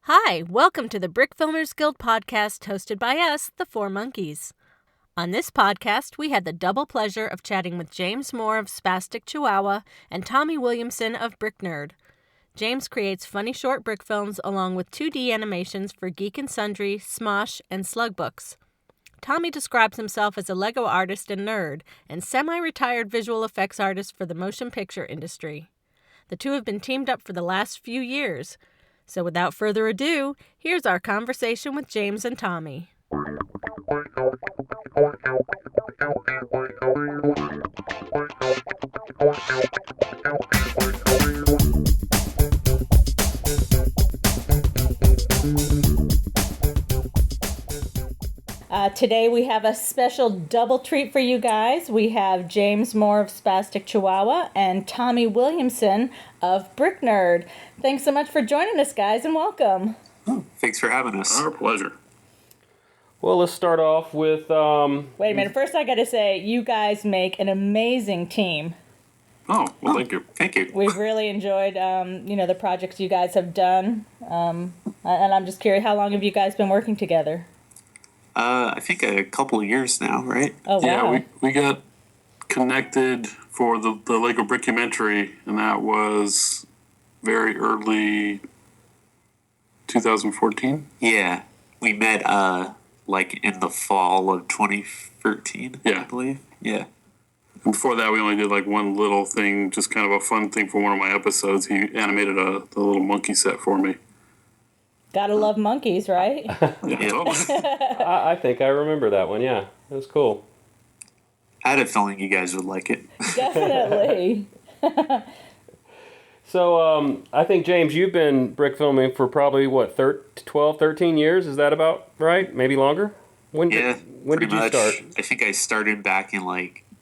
Hi, welcome to the Brickfilmers Guild podcast hosted by us, the Four Monkeys. On this podcast, we had the double pleasure of chatting with James Morr of SpastikChuwawa and Tommy Williamson of BrickNerd. James creates funny short brick films along with 2D animations for Geek and Sundry, Smosh, and Slug Books. Tommy describes himself as a Lego artist and nerd and semi-retired visual effects artist for the motion picture industry. The two have been teamed up for the last few years. So without further ado, here's our conversation with James and Tommy. Today we have a special double treat for you guys. We have James Morr of SpastikChuwawa and Tommy Williamson of BrickNerd. Thanks so much for joining us, guys, and welcome. Thanks for having us. Our pleasure. Well, let's start off with... Wait a minute. First, I got to say, you guys make an amazing team. Oh, well, thank you. Thank you. We've really enjoyed, the projects you guys have done. And I'm just curious, how long have you guys been working together? I think a couple of years now, right? Oh, wow. Yeah, we got connected for the Lego Brickumentary, and that was very early 2014. Yeah. We met, in the fall of 2013, Yeah. I believe. Yeah. And before that, we only did, one little thing, just kind of a fun thing for one of my episodes. He animated the little monkey set for me. Gotta love monkeys, right? Yeah, totally. I think I remember that one, yeah. It was cool. I had a feeling you guys would like it. Definitely. So, I think, James, you've been brick filming for probably, 12, 13 years? Is that about right? Maybe longer? When did you start? I think I started back in,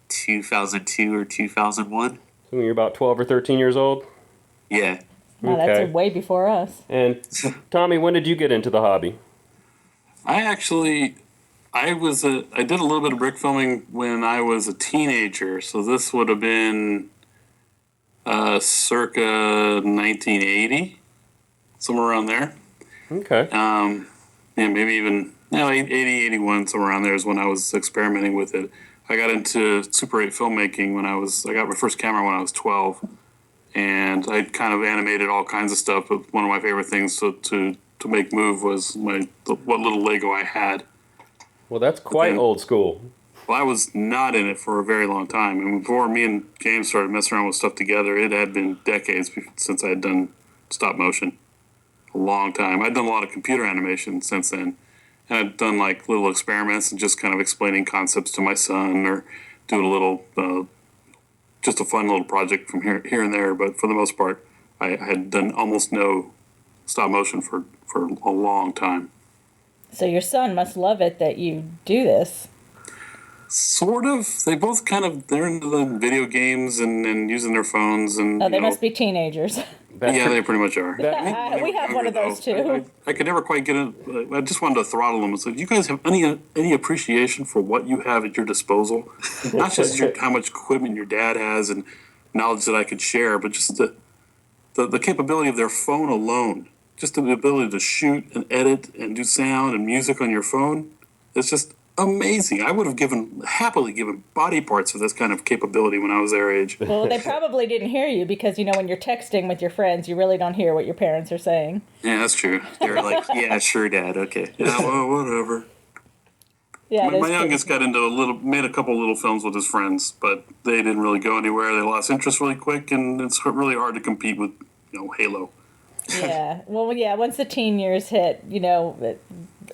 2002 or 2001. When you're about 12 or 13 years old? Yeah. Wow, that's way before us. And, Tommy, when did you get into the hobby? I did a little bit of brick filming when I was a teenager, so this would have been circa 1980, somewhere around there. Okay. Maybe even 80, 81, somewhere around there is when I was experimenting with it. I got into Super 8 filmmaking I got my first camera when I was 12, and I kind of animated all kinds of stuff, but one of my favorite things to make move was what little Lego I had. Well, that's quite old school. Well, I was not in it for a very long time, and before me and James started messing around with stuff together, it had been decades since I had done stop motion. A long time. I'd done a lot of computer animation since then, and I'd done little experiments and just kind of explaining concepts to my son or doing a little, just a fun little project from here and there. But for the most part, I had done almost no stop motion for a long time. So your son must love it that you do this. Sort of. They both they're into the video games and using their phones. And Oh, they must be teenagers. Yeah, they pretty much are. We have one of those, too. I could never quite get it. I just wanted to throttle them and say, do you guys have any appreciation for what you have at your disposal? Not just how much equipment your dad has and knowledge that I could share, but just the capability of their phone alone. Just the ability to shoot and edit and do sound and music on your phone. It's just amazing. I would have happily given body parts for this kind of capability when I was their age. Well, they probably didn't hear you because, when you're texting with your friends, you really don't hear what your parents are saying. Yeah, that's true. They're like, yeah, sure, Dad, okay. Yeah, well, whatever. Yeah, My youngest got made a couple little films with his friends, but they didn't really go anywhere. They lost interest really quick, and it's really hard to compete with, Halo. Yeah. Well, yeah, once the teen years hit,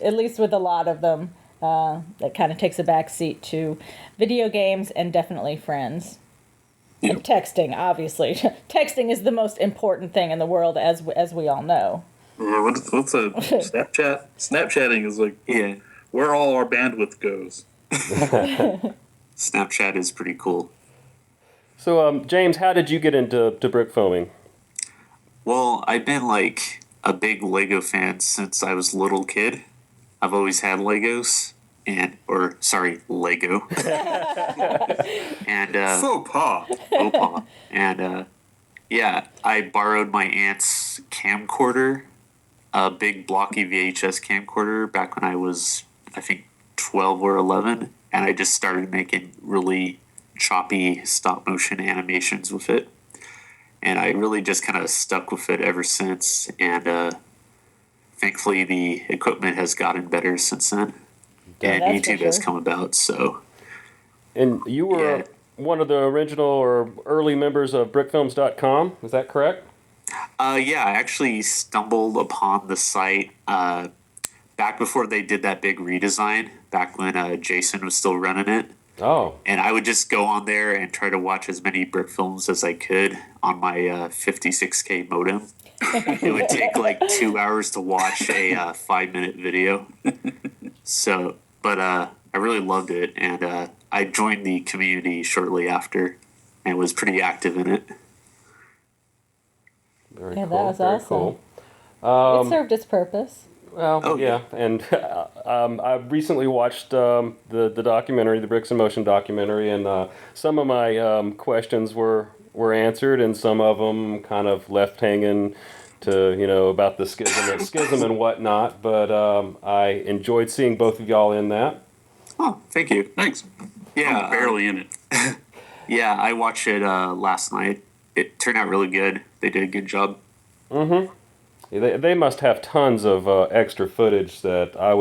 at least with a lot of them, that kind of takes a back seat to video games and definitely friends. Yep. And texting, obviously. Texting is the most important thing in the world, as we all know. What's a Snapchat? Snapchatting is where all our bandwidth goes. Snapchat is pretty cool. So, James, how did you get into brick filming? Well, I've been a big Lego fan since I was a little kid. I've always had Legos Lego. And Faux pas. And I borrowed my aunt's camcorder a big blocky VHS camcorder back when I was, I think, 12 or 11, and I just started making really choppy stop motion animations with it. And I really just kind of stuck with it ever since, and thankfully the equipment has gotten better since then, and YouTube has come about, so... And you were one of the original or early members of brickfilms.com, is that correct? Yeah, I actually stumbled upon the site back before they did that big redesign, back when Jason was still running it. Oh. And I would just go on there and try to watch as many brick films as I could on my 56K modem. It would take like 2 hours to watch a 5-minute video. So, but I really loved it, and I joined the community shortly after and was pretty active in it. Very Yeah, cool. that was Very awesome. Cool. It served its purpose. Well, yeah, and I recently watched the documentary, the Bricks in Motion documentary, and some of my questions were answered, and some of them kind of left hanging to, about the schism and whatnot. But I enjoyed seeing both of y'all in that. Oh, thank you. Thanks. Yeah, I'm barely in it. Yeah, I watched it last night. It turned out really good. They did a good job. Mm-hmm. They must have tons of extra footage that I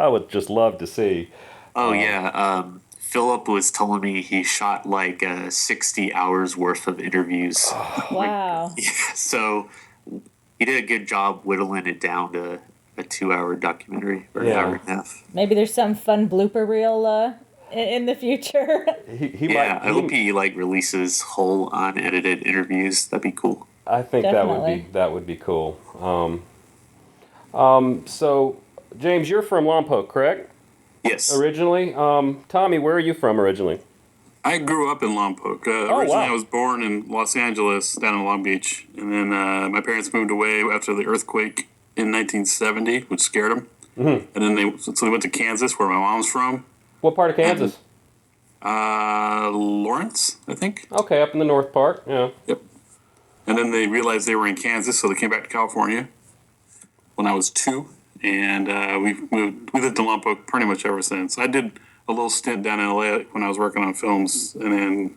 would just love to see. Oh, yeah. Philip was telling me he shot like 60 hours worth of interviews. Wow. Yeah, so he did a good job whittling it down to a 2-hour documentary or an hour and a half. Maybe there's some fun blooper reel in the future. I hope he releases whole unedited interviews. That'd be cool. I think Definitely. that would be cool. So, James, you're from Lompoc, correct? Yes. Originally, Tommy, where are you from originally? I grew up in Lompoc. Originally, I was born in Los Angeles, down in Long Beach, and then my parents moved away after the earthquake in 1970, which scared them. Mm-hmm. And then they went to Kansas, where my mom's from. What part of Kansas? Lawrence, I think. Okay, up in the north part. Yeah. Yep. And then they realized they were in Kansas, so they came back to California when I was 2. And we lived in Lompoc pretty much ever since. I did a little stint down in LA when I was working on films, and then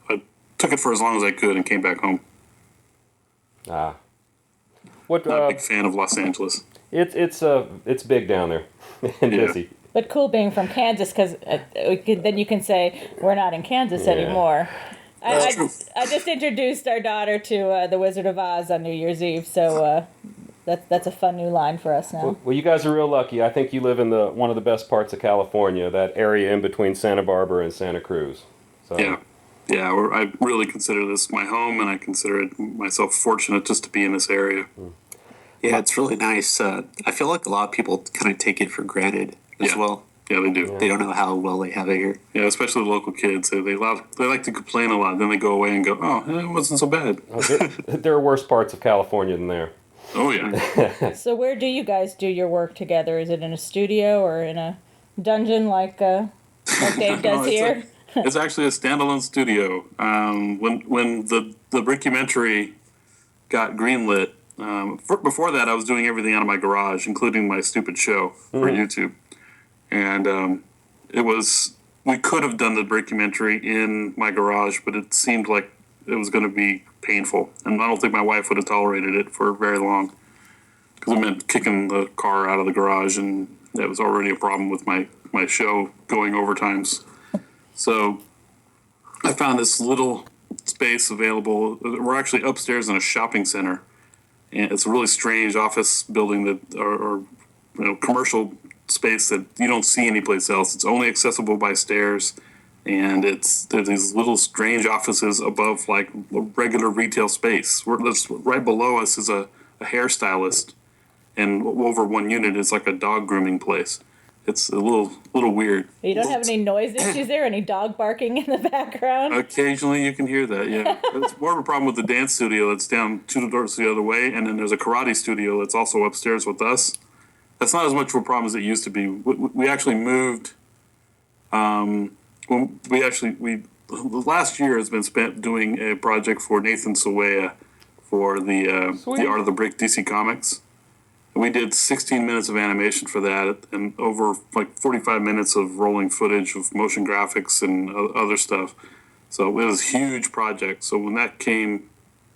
I took it for as long as I could and came back home. Not a big fan of Los Angeles. It's big down there and busy. But cool being from Kansas, because then you can say, we're not in Kansas anymore. I just introduced our daughter to The Wizard of Oz on New Year's Eve, so that's a fun new line for us now. Well, you guys are real lucky. I think you live in one of the best parts of California, that area in between Santa Barbara and Santa Cruz. So. Yeah. I really consider this my home, and I consider myself fortunate just to be in this area. Yeah, it's really nice. I feel like a lot of people kind of take it for granted as well. Yeah, they do. They don't know how well they have it here. Yeah, especially the local kids. They like to complain a lot. Then they go away and go, oh, it wasn't so bad. There are worse parts of California than there. Oh, yeah. So where do you guys do your work together? Is it in a studio or in a dungeon like Dave does here? It's actually a standalone studio. When the brickumentary got greenlit, before that I was doing everything out of my garage, including my stupid show for YouTube. And we could have done the brickumentary in my garage, but it seemed like it was going to be painful. And I don't think my wife would have tolerated it for very long, because it meant kicking the car out of the garage, and that was already a problem with my show going overtimes. So I found this little space available. We're actually upstairs in a shopping center, and it's a really strange office building or commercial space that you don't see anyplace else. It's only accessible by stairs, and there's these little strange offices above like a regular retail space. Right below us is a hairstylist, and over one unit is like a dog grooming place. It's a little weird. You don't have any noise issues there? Any dog barking in the background? Occasionally you can hear that, yeah. It's more of a problem with the dance studio that's down 2 doors the other way, and then there's a karate studio that's also upstairs with us. That's not as much of a problem as it used to be. We actually moved. The last year has been spent doing a project for Nathan Sawaya for the Art of the Brick DC Comics. We did 16 minutes of animation for that, and over like 45 minutes of rolling footage of motion graphics and other stuff. So it was a huge project. So when that got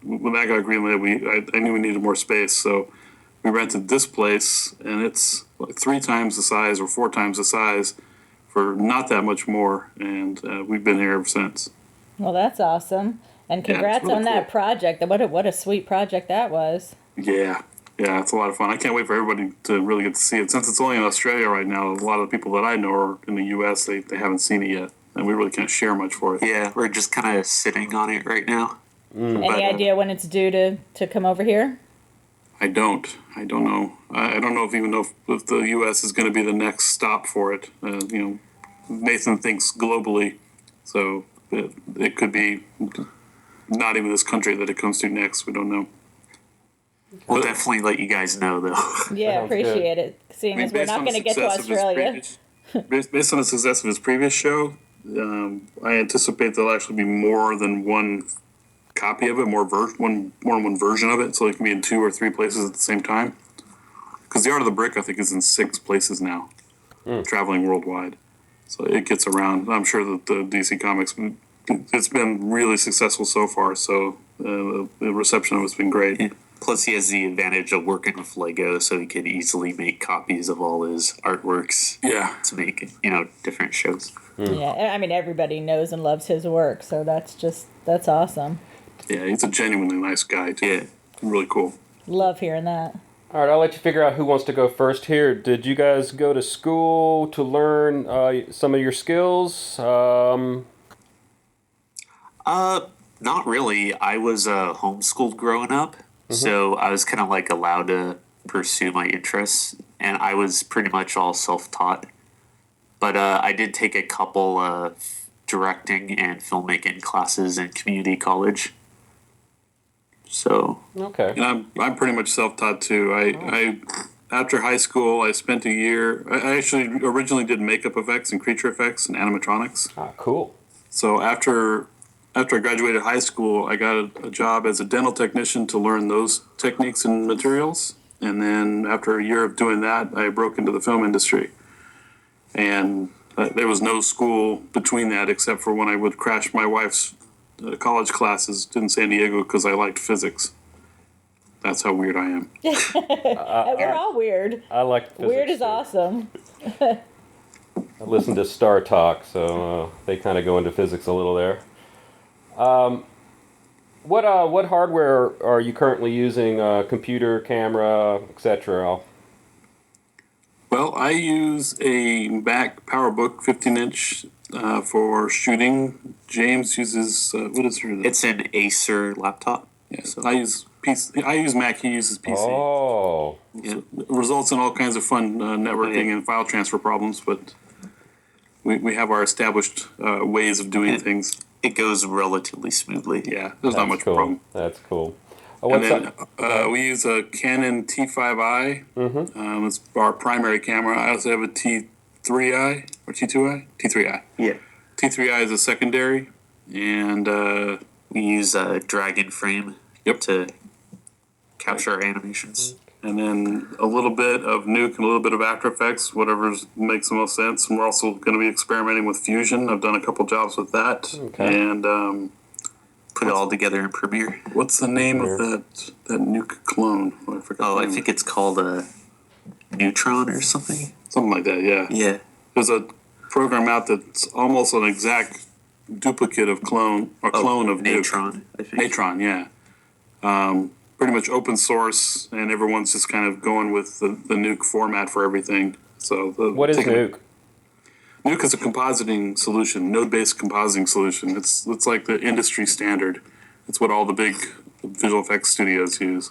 greenlit, I knew we needed more space. So we rented this place, and it's like 3 times the size or 4 times the size for not that much more. And we've been here ever since. Well, that's awesome. And congrats really on that cool project. What a sweet project that was. Yeah, it's a lot of fun. I can't wait for everybody to really get to see it. Since it's only in Australia right now, a lot of the people that I know are in the U.S., they haven't seen it yet. And we really can't share much for it. Yeah, we're just kind of sitting on it right now. Any idea when it's due to come over here? I don't know. I don't know if the U.S. is going to be the next stop for it. Nathan thinks globally, so it could be not even this country that it comes to next. We don't know. We'll definitely let you guys know, though. Yeah, appreciate it. Seeing as we're not going to get to Australia. Based on the success of his previous show, I anticipate there'll actually be more than one copy of it, more than one version of it, so it can be in 2 or 3 places at the same time. Because the Art of the Brick, I think, is in 6 places now, traveling worldwide. So it gets around. I'm sure that the DC Comics, it's been really successful so far. So the reception of it's been great. Yeah. Plus, he has the advantage of working with Lego, so he could easily make copies of all his artworks. Yeah. To make different shows. Yeah, I mean everybody knows and loves his work, so that's awesome. Yeah, he's a genuinely nice guy too. Yeah, really cool. Love hearing that. All right, I'll let you figure out who wants to go first here. Did you guys go to school to learn some of your skills? Not really. I was homeschooled growing up, so I was kind of like allowed to pursue my interests, and I was pretty much all self-taught. But I did take a couple directing and filmmaking classes in community college. So Okay. And I'm pretty much self-taught too. I after high school, I spent a year. I actually originally did makeup effects and creature effects and animatronics. Ah, cool. So after I graduated high school, I got a job as a dental technician to learn those techniques and materials. And then after a year of doing that, I broke into the film industry. And there was no school between that except for when I would crash my wife's college classes in San Diego because I liked physics. That's how weird I am. We're all weird. I like physics. Weird is too. awesome. I listen to Star Talk, so they kind of go into physics a little there. What hardware are you currently using? Computer, camera, etc. Well, I use a Mac PowerBook 15-inch for shooting. James uses what is it? it's an Acer laptop. Yeah, so I use PC. I use Mac. He uses PC. Oh, Yeah. It results in all kinds of fun networking and file transfer problems, but we have our established ways of doing things. It goes relatively smoothly. Yeah, there's not much cool. problem. That's cool. And then we use a Canon T5i. It's our primary camera. I also have a T3i or T2i? T3i. Yeah. T3i is a secondary, and We use a Dragon Frame Yep. to capture our animations. and then a little bit of Nuke and a little bit of After Effects, whatever makes the most sense. And we're also going to be experimenting with Fusion. I've done a couple jobs with that. Okay. And Put it all together in Premiere. what's the name of that Nuke clone? Oh, I forgot. Oh, the I name. think it's called a Neutron or something. Something like that, yeah. Yeah. There's a program out that's almost an exact duplicate of clone of Nuke. Natron, I think. Natron, yeah. Pretty much open source, and everyone's just kind of going with the Nuke format for everything. So what is Nuke? Nuke is a compositing solution, node-based compositing solution. It's like the industry standard. It's what all the big visual effects studios use.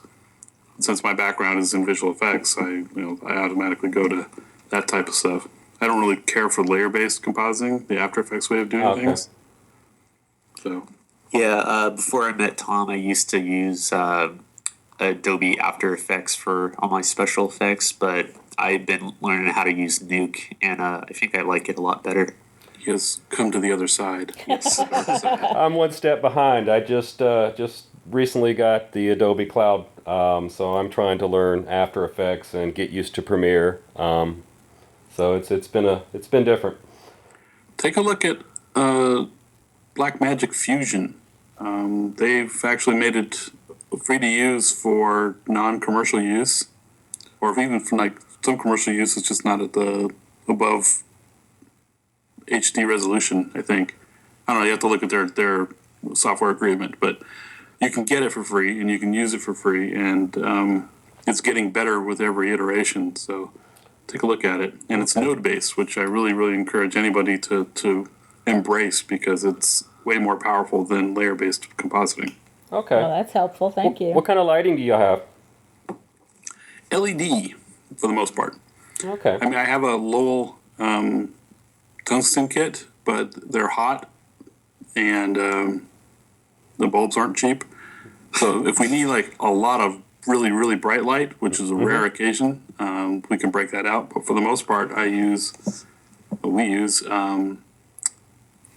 Since my background is in visual effects, I automatically go to that type of stuff. I don't really care for layer-based compositing, the After Effects way of doing things. So Yeah, before I met Tom, I used to use Adobe After Effects for all my special effects, but I've been learning how to use Nuke, and I think I like it a lot better. he has come to the other side. Yes. I'm one step behind. I just recently got the Adobe Cloud, so I'm trying to learn After Effects and get used to Premiere. So it's been different. Take a look at Blackmagic Fusion. They've actually made it free to use for non-commercial use, or if even for like some commercial use, it's just not at the above HD resolution. I think, I don't know. You have to look at their software agreement, but you can get it for free and you can use it for free, and it's getting better with every iteration. So take a look at it, and it's node based, which I really encourage anybody to embrace because it's way more powerful than layer based compositing. Okay. Well, that's helpful. Thank you. What kind of lighting do you have? LED for the most part. Okay. I mean, I have a Lowell tungsten kit, but they're hot, and the bulbs aren't cheap. So if we need like a lot of really bright light, which is a rare occasion, we can break that out. But for the most part, we use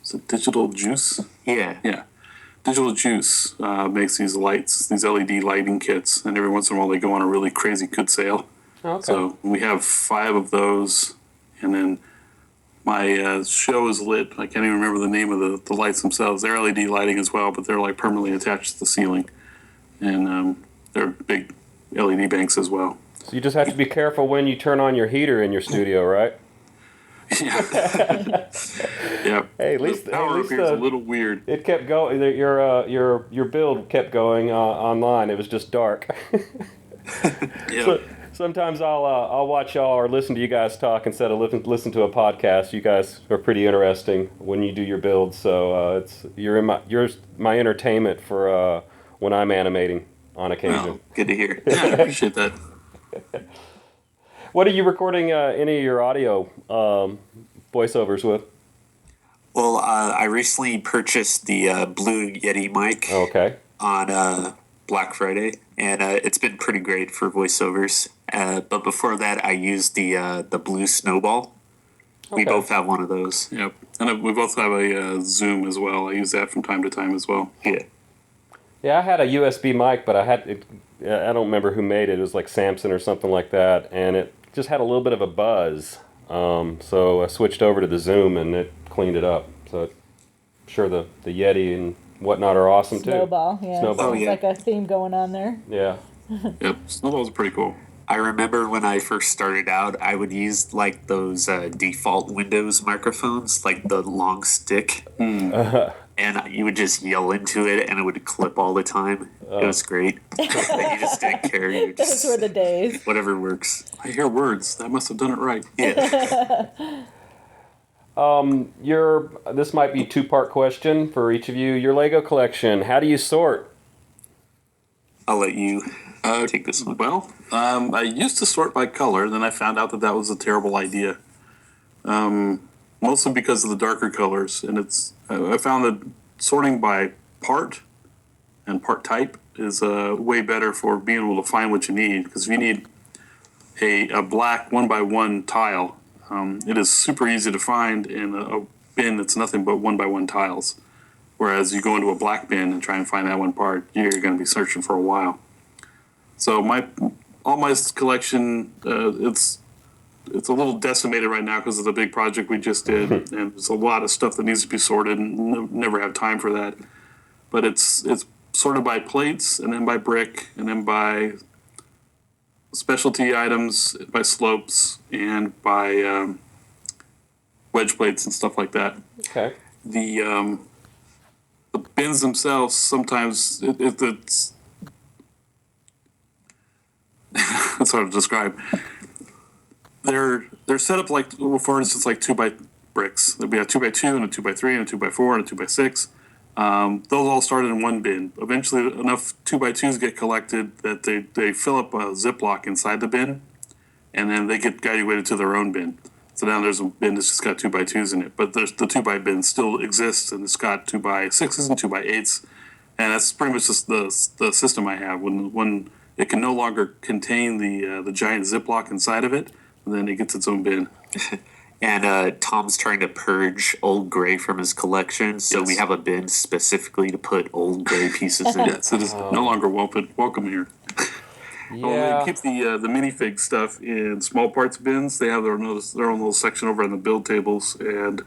is it Digital Juice? Yeah. Digital Juice makes these lights, these LED lighting kits, and every once in a while they go on a really crazy good sale. Okay. So we have 5 of those, and then my show is lit. I can't even remember the name of the lights themselves. They're LED lighting as well, but they're like permanently attached to the ceiling, and they're big LED banks as well. So you just have to be careful when you turn on your heater in your studio, right? Yeah. Yeah. Hey, at least the power up here is a little weird. It kept going. Your build kept going online. It was just dark. Yeah. So sometimes I'll watch y'all or listen to you guys talk instead of listen to a podcast. You guys are pretty interesting when you do your builds. So you're my entertainment for when I'm animating on occasion. Oh, good to hear. Yeah, I appreciate that. What are you recording any of your audio voiceovers with? Well, I recently purchased the Blue Yeti mic on Black Friday, and it's been pretty great for voiceovers. But before that, I used the Blue Snowball. Okay. We both have one of those. Yep. And we both have a Zoom as well. I use that from time to time as well. Yeah. Yeah, I had a USB mic, but I don't remember who made it. It was like Samson or something like that, and it just had a little bit of a buzz. So I switched over to the Zoom, and it cleaned it up. So I'm sure the Yeti and whatnot are awesome too. Snowball, yeah. Snowball. Oh, yeah. It's like a theme going on there. Yeah. Yep. Snowballs are pretty cool. I remember when I first started out, I would use like those default Windows microphones, like the long stick, and you would just yell into it, and it would clip all the time. It was great. You just didn't care. You Those just, were the days. whatever works. I hear words. That must have done it right. Yeah. This might be a 2-part question for each of you. Your Lego collection, how do you sort? I'll let you take this one. Well, I used to sort by color, then I found out that was a terrible idea. Mostly because of the darker colors, and I found that sorting by part and part type is way better for being able to find what you need. Because if you need a black 1x1 tile, it is super easy to find in a bin that's nothing but 1x1 tiles. Whereas you go into a black bin and try and find that one part, you're going to be searching for a while. So all my collection, it's a little decimated right now because of the big project we just did, and there's a lot of stuff that needs to be sorted, and never have time for that. But it's sorted by plates, and then by brick, and then by specialty items, by slopes, and by wedge plates and stuff like that. Okay. The bins themselves, sometimes it's it's hard to describe. They're set up like, well, for instance, like 2x bricks. There'll be a 2x2 and a 2x3 and a 2x4 and a 2x6. Those all started in one bin. Eventually, enough 2x2s get collected that they fill up a Ziploc inside the bin, and then they get graduated to their own bin. So now there's a bin that's just got 2x2s in it, but the 2x bin still exists, and it's got 2x6s and 2x8s, and that's pretty much just the system I have. When it can no longer contain the giant Ziploc inside of it, then it gets its own bin. And Tom's trying to purge old gray from his collection, so we have a bin specifically to put old gray pieces in. Yes, it is no longer welcome here. Well, they keep the minifig stuff in small parts bins. They have their own little section over on the build tables, and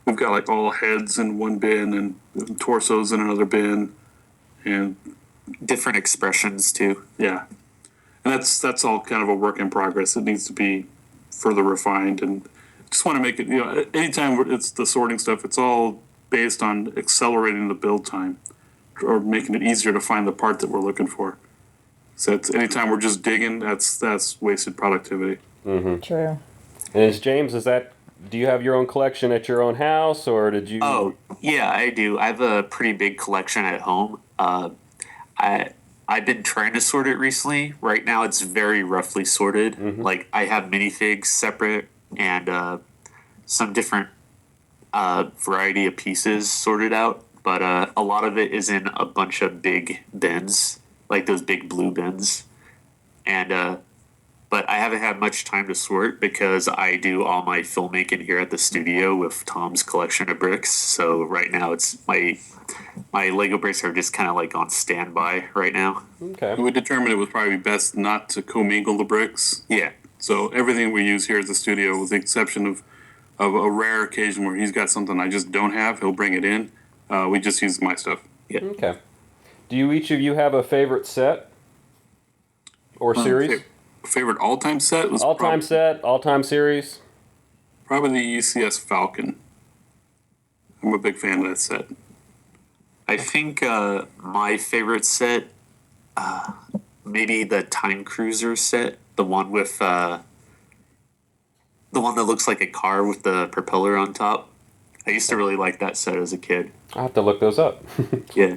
we've got like all heads in one bin and torsos in another bin, and different expressions too. Yeah, and that's all kind of a work in progress. It needs to be further refined, and just want to make it. Anytime it's the sorting stuff, it's all based on accelerating the build time or making it easier to find the part that we're looking for. So anytime we're just digging, that's wasted productivity. Mm-hmm. True. And do you have your own collection at your own house, or did you? Oh, yeah, I do. I have a pretty big collection at home. I've been trying to sort it recently. Right now, it's very roughly sorted. Mm-hmm. Like, I have minifigs separate and some different variety of pieces sorted out. But a lot of it is in a bunch of big bins, like those big blue bins. And but I haven't had much time to sort because I do all my filmmaking here at the studio with Tom's collection of bricks. So right now it's my Lego bricks are just kind of like on standby right now. Okay. We determined it would probably be best not to commingle the bricks. Yeah. So everything we use here at the studio, with the exception of a rare occasion where he's got something I just don't have, he'll bring it in. We just use my stuff. Yeah. Okay. Do each of you have a favorite set or series? Favorite all-time set was all-time series? Probably the UCS Falcon. I'm a big fan of that set. I think my favorite set, maybe the Time Cruiser set, the one with the one that looks like a car with the propeller on top. I used to really like that set as a kid. I'll have to look those up. Yeah.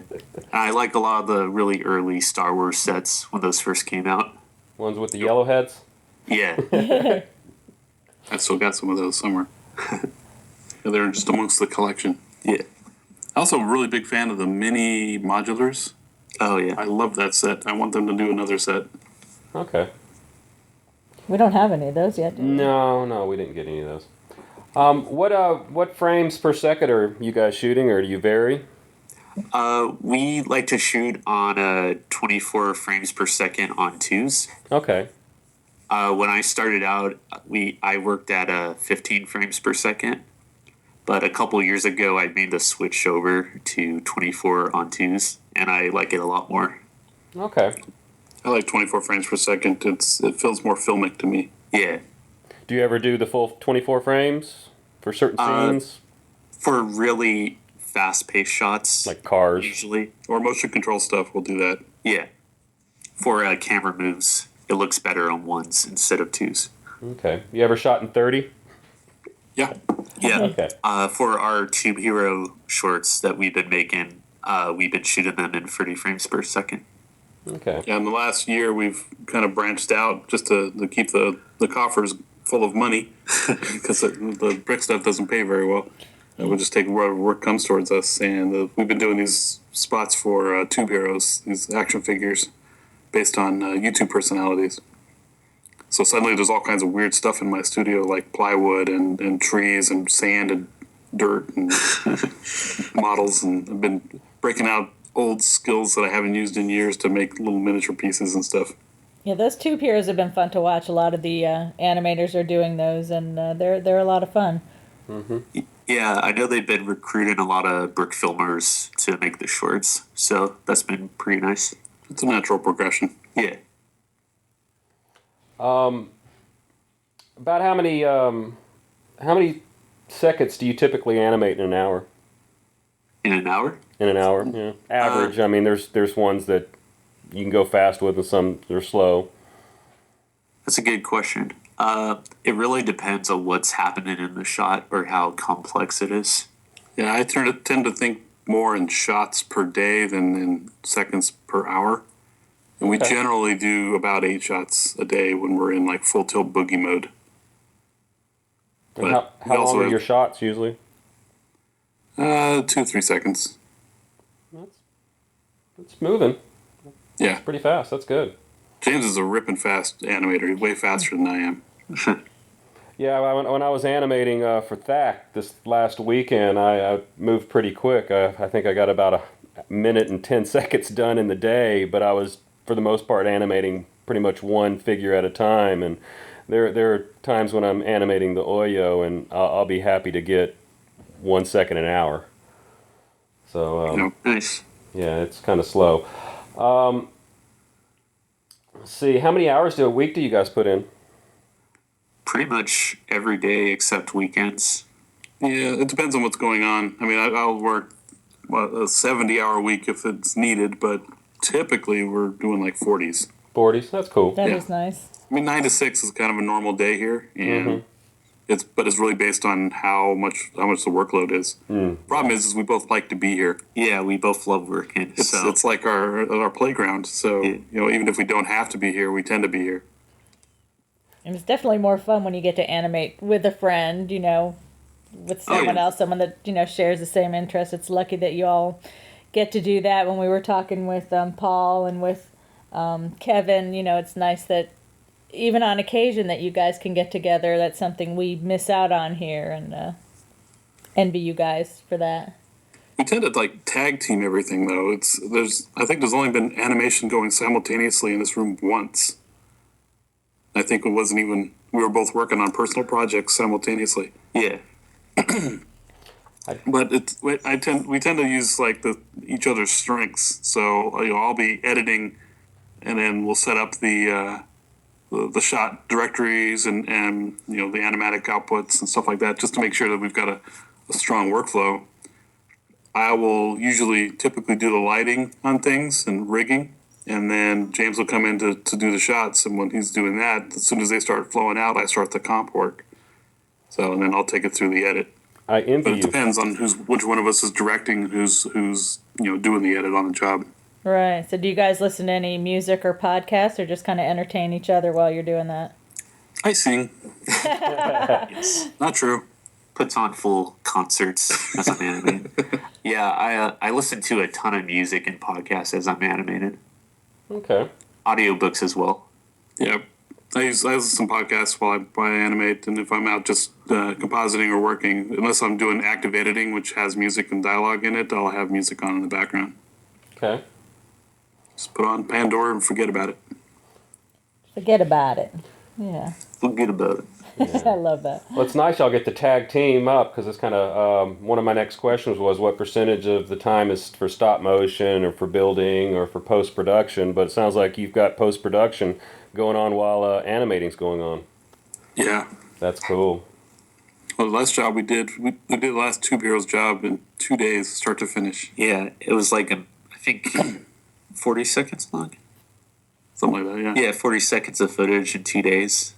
I like a lot of the really early Star Wars sets when those first came out. Ones with the yellow heads? Yeah. I still got some of those somewhere. They're just amongst the collection. Yeah. Also, a really big fan of the mini modulars. Oh, yeah. I love that set. I want them to do another set. Okay. We don't have any of those yet, do we? No, we didn't get any of those. What frames per second are you guys shooting, or do you vary? We like to shoot on 24 frames per second on twos. Okay. When I started out, I worked at 15 frames per second. But a couple years ago, I made the switch over to 24 on twos, and I like it a lot more. Okay. I like 24 frames per second. It feels more filmic to me. Yeah. Do you ever do the full 24 frames for certain scenes? For really fast-paced shots. Like cars? Usually. Or motion control stuff, we'll do that. Yeah. For camera moves, it looks better on ones instead of twos. Okay. You ever shot in 30? Yeah. Yeah. Okay. For our Tube Hero shorts that we've been making, we've been shooting them in 30 frames per second. Okay. Yeah, in the last year, we've kind of branched out just to keep the coffers full of money because the brick stuff doesn't pay very well. And we'll just take whatever work comes towards us. And we've been doing these spots for Tube Heroes, these action figures based on YouTube personalities. So suddenly there's all kinds of weird stuff in my studio, like plywood and trees and sand and dirt and models. And I've been breaking out old skills that I haven't used in years to make little miniature pieces and stuff. Yeah, those Tube Heroes have been fun to watch. A lot of the animators are doing those, and they're a lot of fun. Mm-hmm. Yeah, I know they've been recruiting a lot of Brickfilmers to make the shorts, so that's been pretty nice. It's a natural progression. Yeah. About how many seconds do you typically animate in an hour? In an hour? In an hour, yeah. Average. I mean, there's ones that you can go fast with, and some they're slow. That's a good question. It really depends on what's happening in the shot or how complex it is. Yeah, I tend to think more in shots per day than in seconds per hour. And we generally do about 8 shots a day when we're in like full tilt boogie mode. And how long are your shots usually? 2-3 seconds. That's moving. Yeah. That's pretty fast. That's good. James is a ripping fast animator. He's way faster than I am. Yeah, when I was animating for THAC this last weekend, I moved pretty quick. I think I got about a minute and 10 seconds done in the day, but I was, for the most part, animating pretty much one figure at a time. And there are times when I'm animating the Oyo, and I'll be happy to get 1 second an hour. So, Nice. yeah, it's kind of slow. Let's see, how many hours a week do you guys put in? Pretty much every day except weekends. Yeah, it depends on what's going on. I mean, I'll work a 70-hour week if it's needed, but typically we're doing like 40s. 40s? That's cool. That is nice. I mean, 9 to 6 is kind of a normal day here, and it's really based on how much the workload is. Problem is we both like to be here. Yeah, we both love working. It's like our playground. So even if we don't have to be here, we tend to be here. And it's definitely more fun when you get to animate with a friend, with someone else, someone that, shares the same interest. It's lucky that you all get to do that. When we were talking with Paul and with Kevin, it's nice that even on occasion that you guys can get together. That's something we miss out on here, and envy you guys for that. We tend to tag team everything though. I think there's only been animation going simultaneously in this room once. I think it wasn't even, we were both working on personal projects simultaneously. Yeah. But we tend to use each other's strengths. So I'll be editing, and then we'll set up the shot directories and the animatic outputs and stuff like that, just to make sure that we've got a strong workflow. I will typically do the lighting on things and rigging. And then James will come in to do the shots, and when he's doing that, as soon as they start flowing out, I start the comp work. So, and then I'll take it through the edit. I envy But it you. depends on which one of us is directing, who's doing the edit on the job. Right. So do you guys listen to any music or podcasts, or just kind of entertain each other while you're doing that? I sing. Yes. Not true. Puts on full concerts as I'm animating. Yeah, I listen to a ton of music and podcasts as I'm animated. Okay. Audiobooks as well. Yeah. I listen to some podcasts while I animate, and if I'm out just compositing or working, unless I'm doing active editing, which has music and dialogue in it, I'll have music on in the background. Okay. Just put on Pandora and forget about it. Forget about it. Yeah. Forget about it. I love that. Well, it's nice y'all get to tag team up, because it's kind of one of my next questions was what percentage of the time is for stop motion or for building or for post-production, but it sounds like you've got post-production going on while animating's going on. Yeah. That's cool. Well, the last job we did the last Tube Heroes job in 2 days, start to finish. Yeah, it was I think 40 seconds long. Something like that, yeah. Yeah, 40 seconds of footage in 2 days.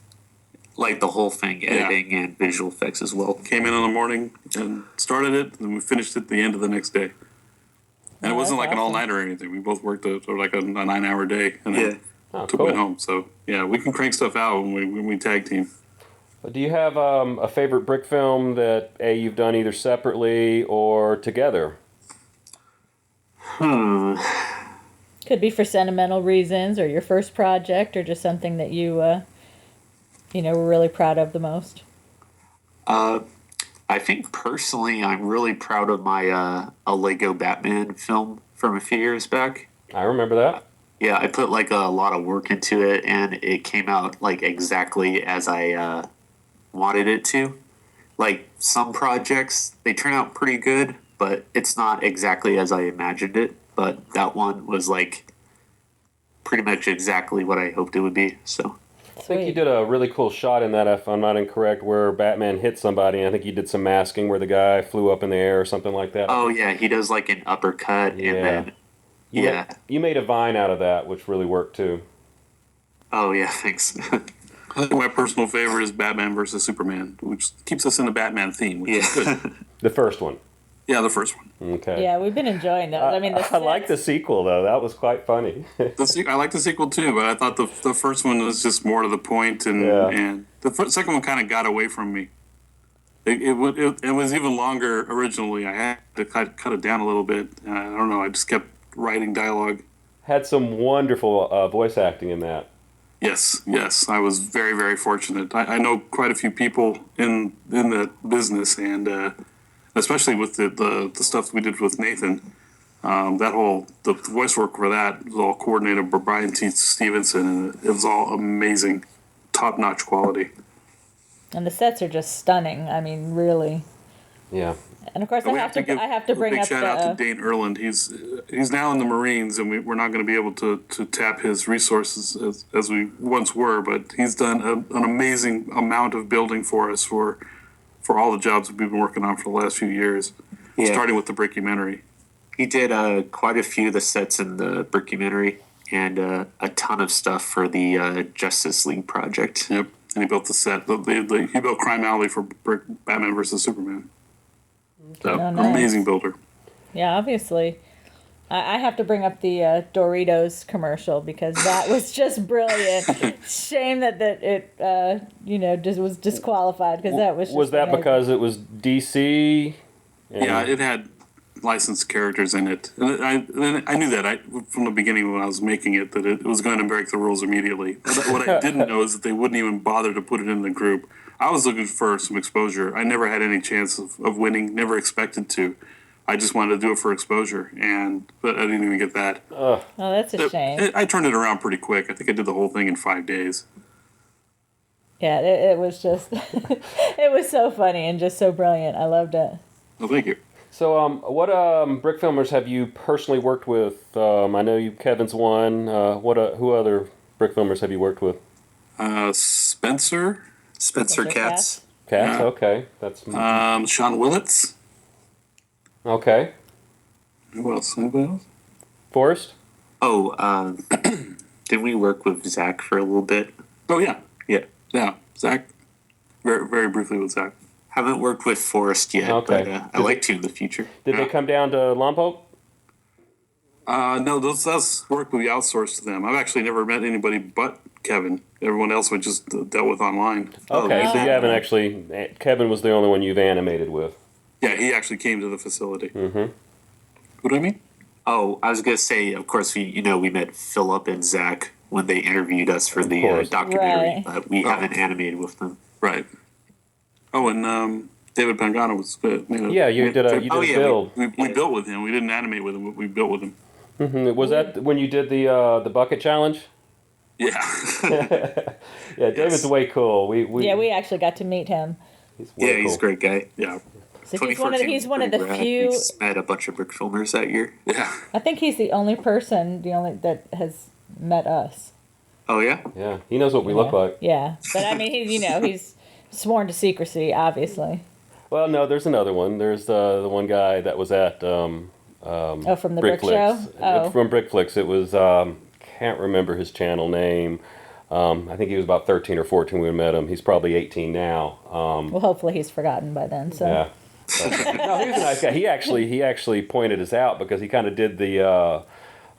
The whole thing, editing and visual effects as well. Came in the morning and started it, and we finished it at the end of the next day. And it wasn't that's an awesome. all-nighter or anything. We both worked a 9-hour day, and Yeah. then Oh, took cool. it home. So, yeah, we can crank stuff out when we tag team. Do you have a favorite brick film that you've done either separately or together? Could be for sentimental reasons, or your first project, or just something that you, were really proud of the most. I think personally, I'm really proud of my a Lego Batman film from a few years back. I remember that. Yeah, I put a lot of work into it, and it came out exactly as I wanted it to. Some projects, they turn out pretty good, but it's not exactly as I imagined it. But that one was pretty much exactly what I hoped it would be. So I think you did a really cool shot in that, if I'm not incorrect, where Batman hit somebody. And I think you did some masking where the guy flew up in the air or something like that. oh yeah, he does an uppercut, Yeah. and then You made a vine out of that, which really worked too. oh yeah, thanks. I think my personal favorite is Batman versus Superman, which keeps us in the Batman theme, which is Yeah. good. The first one. Yeah, the first one. Okay. Yeah, we've been enjoying those. I mean, I like the sequel though. That was quite funny. I like the sequel too, but I thought the first one was just more to the point, and the second one kind of got away from me. It was even longer originally. I had to cut it down a little bit. I don't know. I just kept writing dialogue. Had some wonderful voice acting in that. Yes, I was very, very fortunate. I know quite a few people in that business, and especially with the stuff we did with Nathan. The voice work for that was all coordinated by Brian T. Stevenson, and it was all amazing, top-notch quality. And the sets are just stunning. I mean, really. Yeah. And of course, I have to bring a big up shout out to Dane Erland. He's now in the Marines, and we're not going to be able to tap his resources as we once were. But he's done an amazing amount of building for us for all the jobs we've been working on for the last few years, starting with the Brickumentary. He did quite a few of the sets in the Brickumentary and a ton of stuff for the Justice League project. Yep, and he built the set. He built Crime Alley for Batman versus Superman. So, nice. Amazing builder. Yeah, obviously. I have to bring up the Doritos commercial because that was just brilliant. Shame that it just was disqualified because that was just Was that amazing. because it was DC? Yeah, it had licensed characters in it. And I knew that from the beginning when I was making it, that it was going to break the rules immediately. What I didn't know is that they wouldn't even bother to put it in the group. I was looking for some exposure. I never had any chance of winning, never expected to. I just wanted to do it for exposure, but I didn't even get that. Oh, that's a shame. I turned it around pretty quick. I think I did the whole thing in 5 days. Yeah, it was just, it was so funny and just so brilliant. I loved it. Well, thank you. So, what Brickfilmers have you personally worked with? I know Kevin's one. Who other Brickfilmers have you worked with? Spencer Katz. Katz, okay. That's Sean Willits. okay. Who else? Anybody else? Forrest? Oh, didn't we work with Zach for a little bit? Oh, yeah. Yeah. Zach. Very, very briefly with Zach. Haven't worked with Forrest yet, Okay. but I like to in the future. Did they come down to Lompoc? No, that's work we outsourced to them. I've actually never met anybody but Kevin. Everyone else we just dealt with online. Okay, Oh, so you haven't actually... Kevin was the only one you've animated with. Yeah, he actually came to the facility. Mm-hmm. What do I mean? Oh, I was going to say, of course, we met Philip and Zach when they interviewed us for the documentary, Right. but we haven't animated with them. Right. Oh, and David Pangano was good. Yeah, you did a build. We built with him. We didn't animate with him, but we built with him. Mm-hmm. Was that when you did the bucket challenge? Yeah. Yeah, David's way cool. We actually got to meet him. He's way cool. He's a great guy. Yeah. So he's one of the rad. few. We just met a bunch of Brickfilmers that year. Yeah. I think he's the only person, that has met us. Oh, yeah? Yeah, he knows what we look like. Yeah, but I mean, he's sworn to secrecy, obviously. Well, no, there's another one. There's the one guy that was at From the Brick Show. From Brickflix. It was can't remember his channel name. I think he was about 13 or 14 when we met him. He's probably 18 now. Well, hopefully he's forgotten by then. So. Yeah. No, he was a nice guy. He actually pointed us out because he kind of did the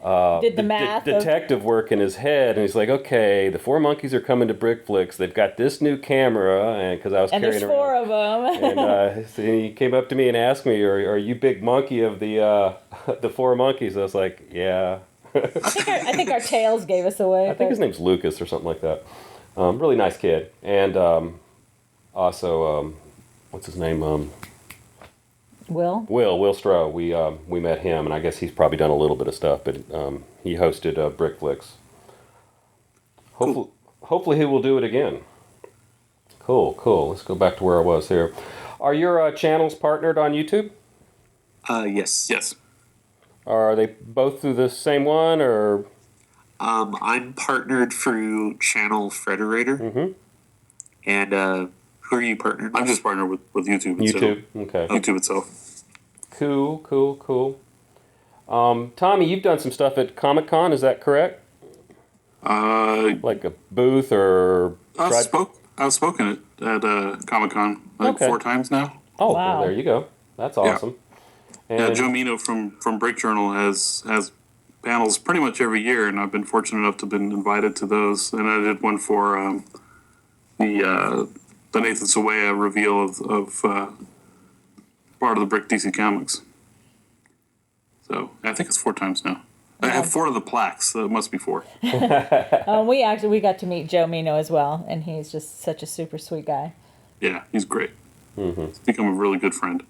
math detective work in his head, and he's like, okay, the Four Monkeys are coming to Brickflix. They've got this new camera, and because I was carrying there's around, 4 of them. and so he came up to me and asked me, "Are you big monkey of the the Four Monkeys?" I was like, "Yeah." I think our tails gave us away. I think his name's Lucas or something like that. Really nice kid, and also what's his name? Will Stroh. We met him, and I guess he's probably done a little bit of stuff, but he hosted Brickflix. Hopefully he will do it again. Cool. Let's go back to where I was here. Are your channels partnered on YouTube? Yes. Yes. Are they both through the same one, or? I'm partnered through Channel Frederator. Mm-hmm. And who are you partnered with? I'm just partnered with YouTube. YouTube, okay. YouTube itself. Cool. Tommy, you've done some stuff at Comic-Con, is that correct? Like a booth or... I've spoken at Comic-Con like 4 times now. Oh, wow. Well, there you go. That's awesome. Yeah, Joe Mino from Brick Journal has panels pretty much every year, and I've been fortunate enough to have been invited to those. And I did one for the Nathan Sawaya reveal of part of the Brick DC Comics. So I think it's 4 times now. I have 4 of the plaques, so it must be 4. We got to meet Joe Mino as well, and he's just such a super sweet guy. Yeah, he's great. He's become a really good friend.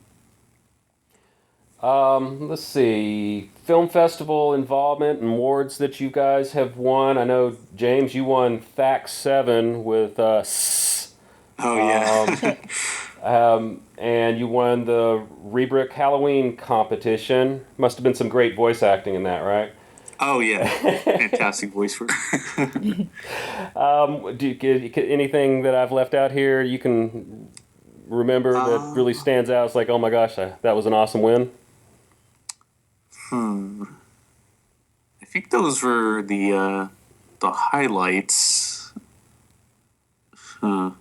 Let's see. Film festival involvement and awards that you guys have won. I know, James, you won THAC 7 with Oh, yeah. and you won the Rebrick Halloween competition. Must have been some great voice acting in that, right? Oh, yeah. Fantastic voice work. Anything that I've left out here you can remember that really stands out? It's like, oh my gosh, that was an awesome win. I think those were the highlights. I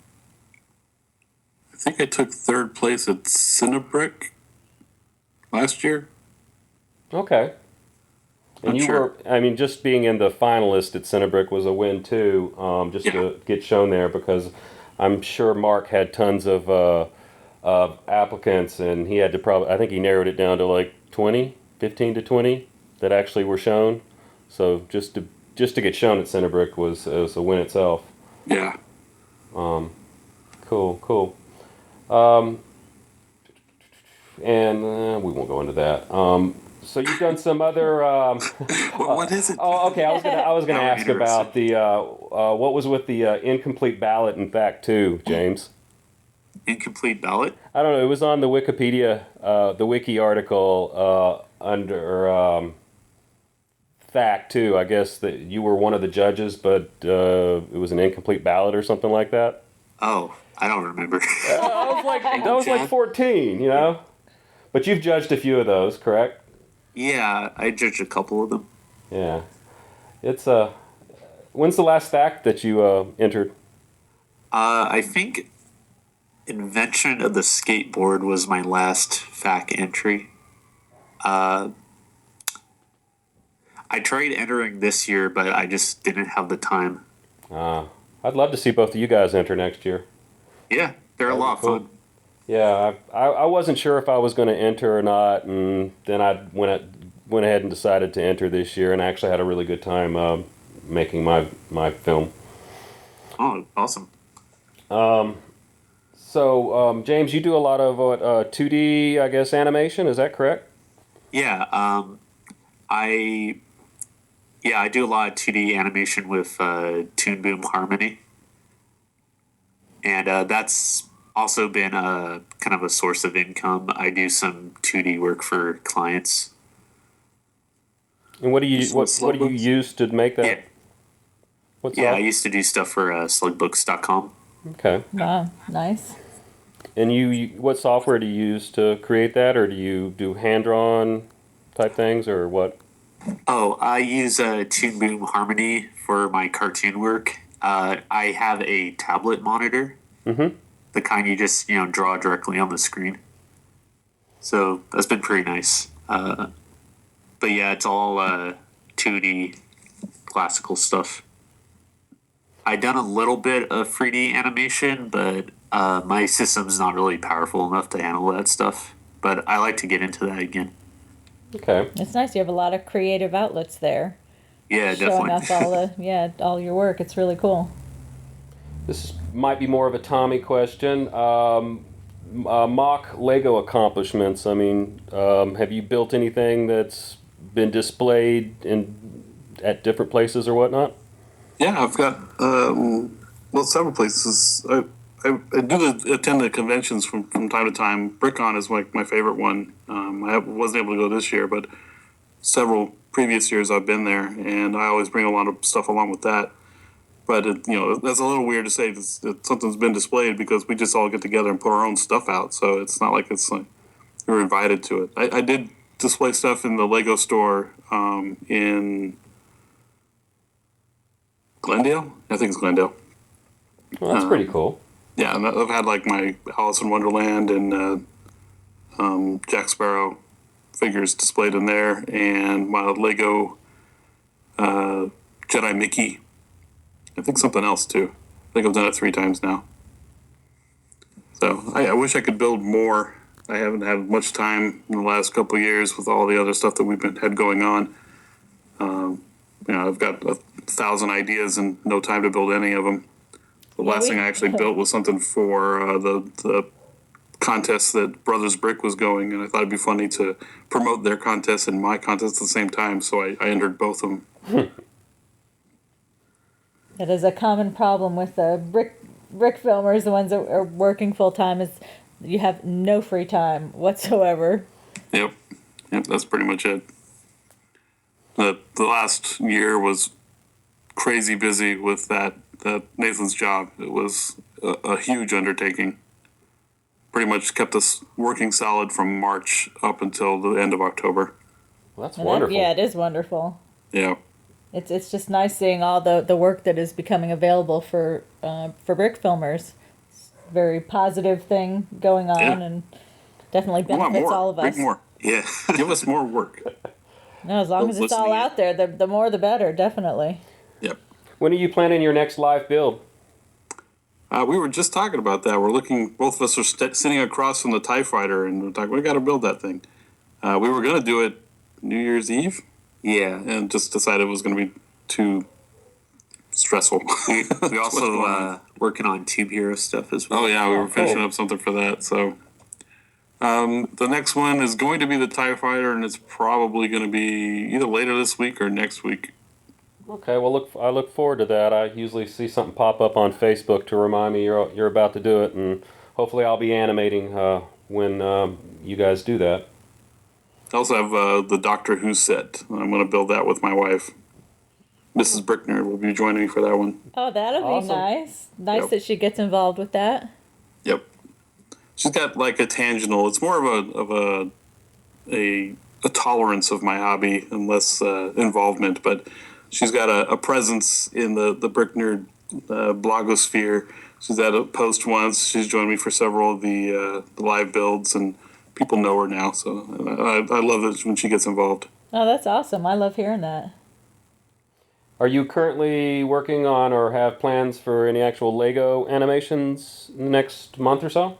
think I took 3rd place at Cinebrick last year. Okay. And you were, just being in the finalist at Cinebrick was a win too, to get shown there, because I'm sure Mark had tons of applicants, and he had to I think he narrowed it down to like 15 to 20 that actually were shown. So just to get shown at Cinebrick was a win itself. Yeah. Cool. And we won't go into that. So you've done some other. What is it? Oh, okay. I was gonna ask about the what was with the incomplete ballot in THAC 2, James. Incomplete ballot? I don't know. It was on the Wikipedia, the wiki article under THAC 2. I guess that you were one of the judges, but it was an incomplete ballot or something like that. Oh, I don't remember. I was like 14, you know. But you've judged a few of those, correct? Yeah, I judged a couple of them. Yeah. It's when's the last THAC that you entered? I think Invention of the Skateboard was my last THAC entry. I tried entering this year, but I just didn't have the time. I'd love to see both of you guys enter next year. Yeah, they're a lot of fun. Yeah, I wasn't sure if I was going to enter or not, and then I went ahead and decided to enter this year, and I actually had a really good time making my film. Oh, awesome. So, James, you do a lot of 2D, I guess, animation. Is that correct? Yeah, I do a lot of 2D animation with Toon Boom Harmony, and that's also been a kind of a source of income. I do some 2D work for clients. And what do you use to make that? Yeah. I used to do stuff for slugbooks.com. Okay. Wow, nice. And what software do you use to create that, or do you do hand-drawn type things, or what? Oh, I use Toon Boom Harmony for my cartoon work. I have a tablet monitor. Mm-hmm. The kind you just draw directly on the screen. So that's been pretty nice. But yeah, it's all 2D classical stuff. I've done a little bit of 3D animation, but my system's not really powerful enough to handle that stuff. But I like to get into that again. Okay. It's nice. You have a lot of creative outlets there. Yeah, showing definitely. us all your work. It's really cool. This might be more of a Tommy question. Mock Lego accomplishments. I mean, have you built anything that's been displayed at different places or whatnot? Yeah, I've got several places. I do attend the conventions from time to time. BrickCon is my favorite one. I wasn't able to go this year, but several previous years I've been there, and I always bring a lot of stuff along with that. But that's a little weird to say that something's been displayed, because we just all get together and put our own stuff out. So it's not like it's like we're invited to it. I did display stuff in the Lego store in Glendale. I think it's Glendale. Well, that's pretty cool. Yeah, and I've had like my Alice in Wonderland and Jack Sparrow figures displayed in there, and my Lego Jedi Mickey. I think something else too. I think I've done it 3 times now. So I wish I could build more. I haven't had much time in the last couple of years with all the other stuff that we've had going on. I've got 1,000 ideas and no time to build any of them. The last thing I actually built was something for the contest that Brothers Brick was going, and I thought it'd be funny to promote their contest and my contest at the same time, so I entered both of them. That is a common problem with the brick filmers, the ones that are working full time, is you have no free time whatsoever. Yep, that's pretty much it. The last year was crazy busy with that Nathan's job. It was a huge undertaking. Pretty much kept us working solid from March up until the end of October. Well, that's wonderful. It is wonderful. Yeah. It's just nice seeing all the work that is becoming available for brick filmers. It's a very positive thing going on, and definitely benefits all of us. Bring more. Yeah. Give us more work. No, as long as it's all out there, the more the better, definitely. Yep. When are you planning your next live build? We were just talking about that. We're looking, both of us are sitting across from the TIE Fighter, and we're talking, we got to build that thing. We were going to do it New Year's Eve. Yeah. And just decided it was going to be too stressful. We also working on Tube Hero stuff as well. Oh, yeah, we were finishing up something for that. So the next one is going to be the TIE Fighter, and it's probably going to be either later this week or next week. Okay, well, I look forward to that. I usually see something pop up on Facebook to remind me you're about to do it, and hopefully I'll be animating when you guys do that. I also have the Doctor Who set. I'm going to build that with my wife. Mrs. BrickNerd will be joining me for that one. Oh, that'll Awesome. be nice. Nice that she gets involved with that. Yep. She's got like a tangential. It's more of a tolerance of my hobby and less involvement, but she's got a presence in the BrickNerd blogosphere. She's at a post once. She's joined me for several of the live builds, and people know her now. So I love it when she gets involved. Oh, that's awesome. I love hearing that. Are you currently working on or have plans for any actual Lego animations next month or so?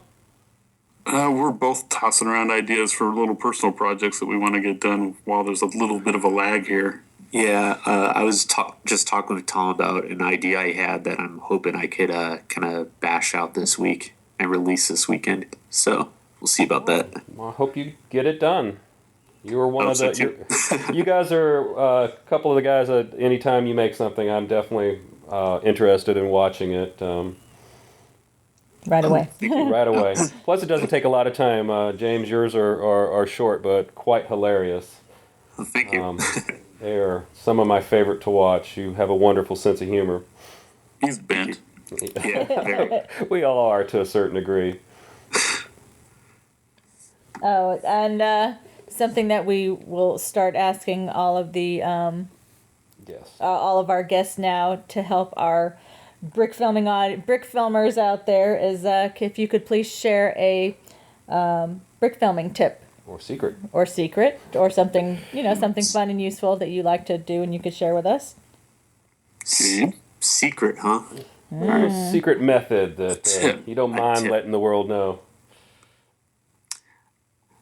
We're both tossing around ideas for little personal projects that we want to get done while there's a little bit of a lag here. Yeah, I was just talking with Tom about an idea I had that I'm hoping I could kind of bash out this week and release this weekend. So we'll see about that. Well, I hope you get it done. You were one of the. You guys are a couple of the guys that anytime you make something, I'm definitely interested in watching it. Right away. Right away. Plus, it doesn't take a lot of time. James, yours are short, but quite hilarious. Thank you. They are some of my favorite to watch. You have a wonderful sense of humor. He's bent. Yeah, very. We all are to a certain degree. Oh, and something that we will start asking all of the Yes. all of our guests now to help our brick filmers out there is if you could please share a brick filming tip. Or secret. Or secret, or something, something fun and useful that you like to do and you could share with us. Secret, huh? Or a secret method that you don't mind letting the world know.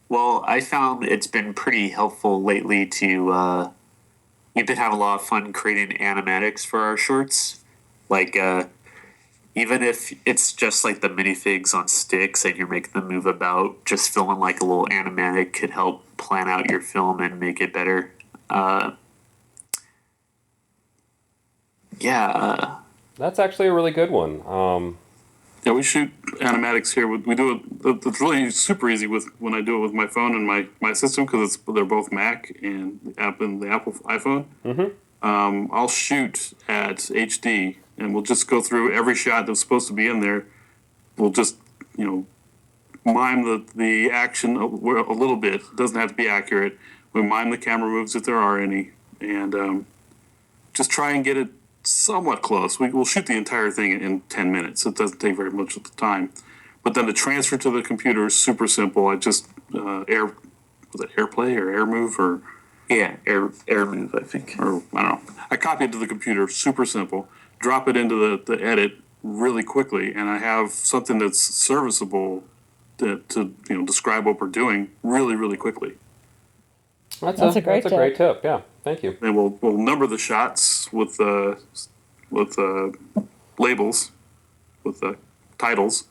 Well, I found it's been pretty helpful lately to, we've been having a lot of fun creating animatics for our shorts. Like, even if it's just like the minifigs on sticks and you're making them move about, just filming like a little animatic could help plan out your film and make it better. That's actually a really good one. Yeah, we shoot animatics here. We do it. It's really super easy when I do it with my phone and my system because they're both Mac and the Apple iPhone. Mm-hmm. I'll shoot at HD, and we'll just go through every shot that's supposed to be in there. We'll just mime the action a little bit. It doesn't have to be accurate. We mime the camera moves if there are any, and just try and get it somewhat close. We'll shoot the entire thing in 10 minutes. It doesn't take very much of the time. But then the transfer to the computer is super simple. I just AirPlay or AirMove or... Yeah, AirMove, I think. Or, I don't know. I copy it to the computer, super simple, drop it into the edit really quickly, and I have something that's serviceable to describe what we're doing really, really quickly. That's a great tip. Yeah. Thank you. And we'll number the shots with labels, with titles,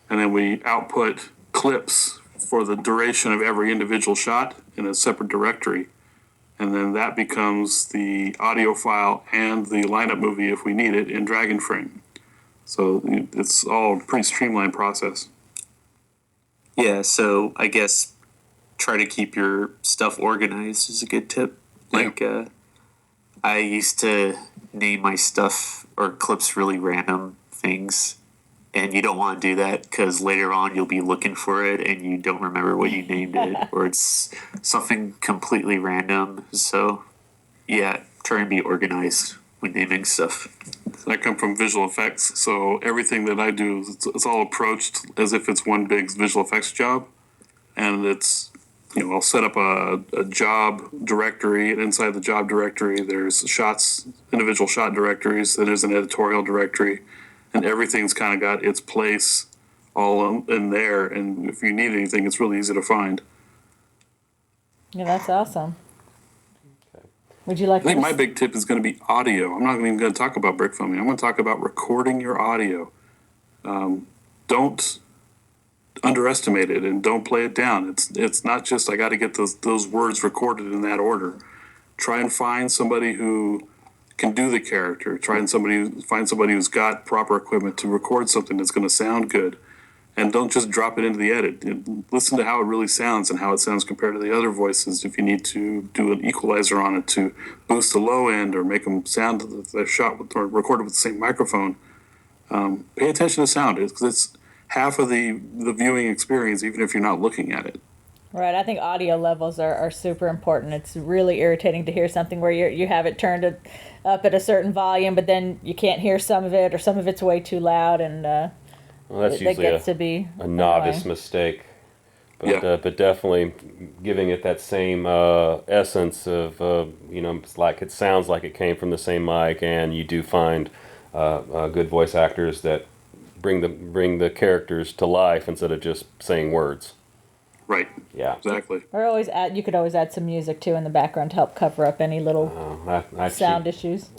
and then we output clips for the duration of every individual shot in a separate directory. And then that becomes the audio file and the lineup movie if we need it in Dragon Frame. So it's all a pretty streamlined process. Yeah, so I guess try to keep your stuff organized is a good tip. Like, I used to name my stuff or clips really random things, and you don't want to do that because later on you'll be looking for it and you don't remember what you named it, or it's something completely random. So, yeah, try and be organized when naming stuff. I come from visual effects, so everything that I do, it's all approached as if it's one big visual effects job, and it's, I'll set up a job directory, and inside the job directory, there's shots, individual shot directories, then there's an editorial directory, and everything's kind of got its place all in there, and if you need anything, it's really easy to find. Yeah, that's awesome. Would you like? I think my big tip is going to be audio. I'm not even going to talk about brick filming. I'm going to talk about recording your audio. Don't underestimate it and don't play it down. It's not just I got to get those words recorded in that order. Try and find somebody who can do the character. Find somebody who's got proper equipment to record something that's going to sound good. And don't just drop it into the edit. Listen to how it really sounds and how it sounds compared to the other voices. If you need to do an equalizer on it to boost the low end or make them sound the shot with, or recorded with the same microphone, pay attention to sound. It's half of the viewing experience, even if you're not looking at it. Right, I think audio levels are super important. It's really irritating to hear something where you have it turned up at a certain volume, but then you can't hear some of it, or some of it's way too loud, and well, that's usually a novice mistake. But definitely giving it that same essence of, it's like it sounds like it came from the same mic, and you do find good voice actors that bring the characters to life instead of just saying words. Right. Yeah. Exactly. Or you could always add some music too in the background to help cover up any little sound issues.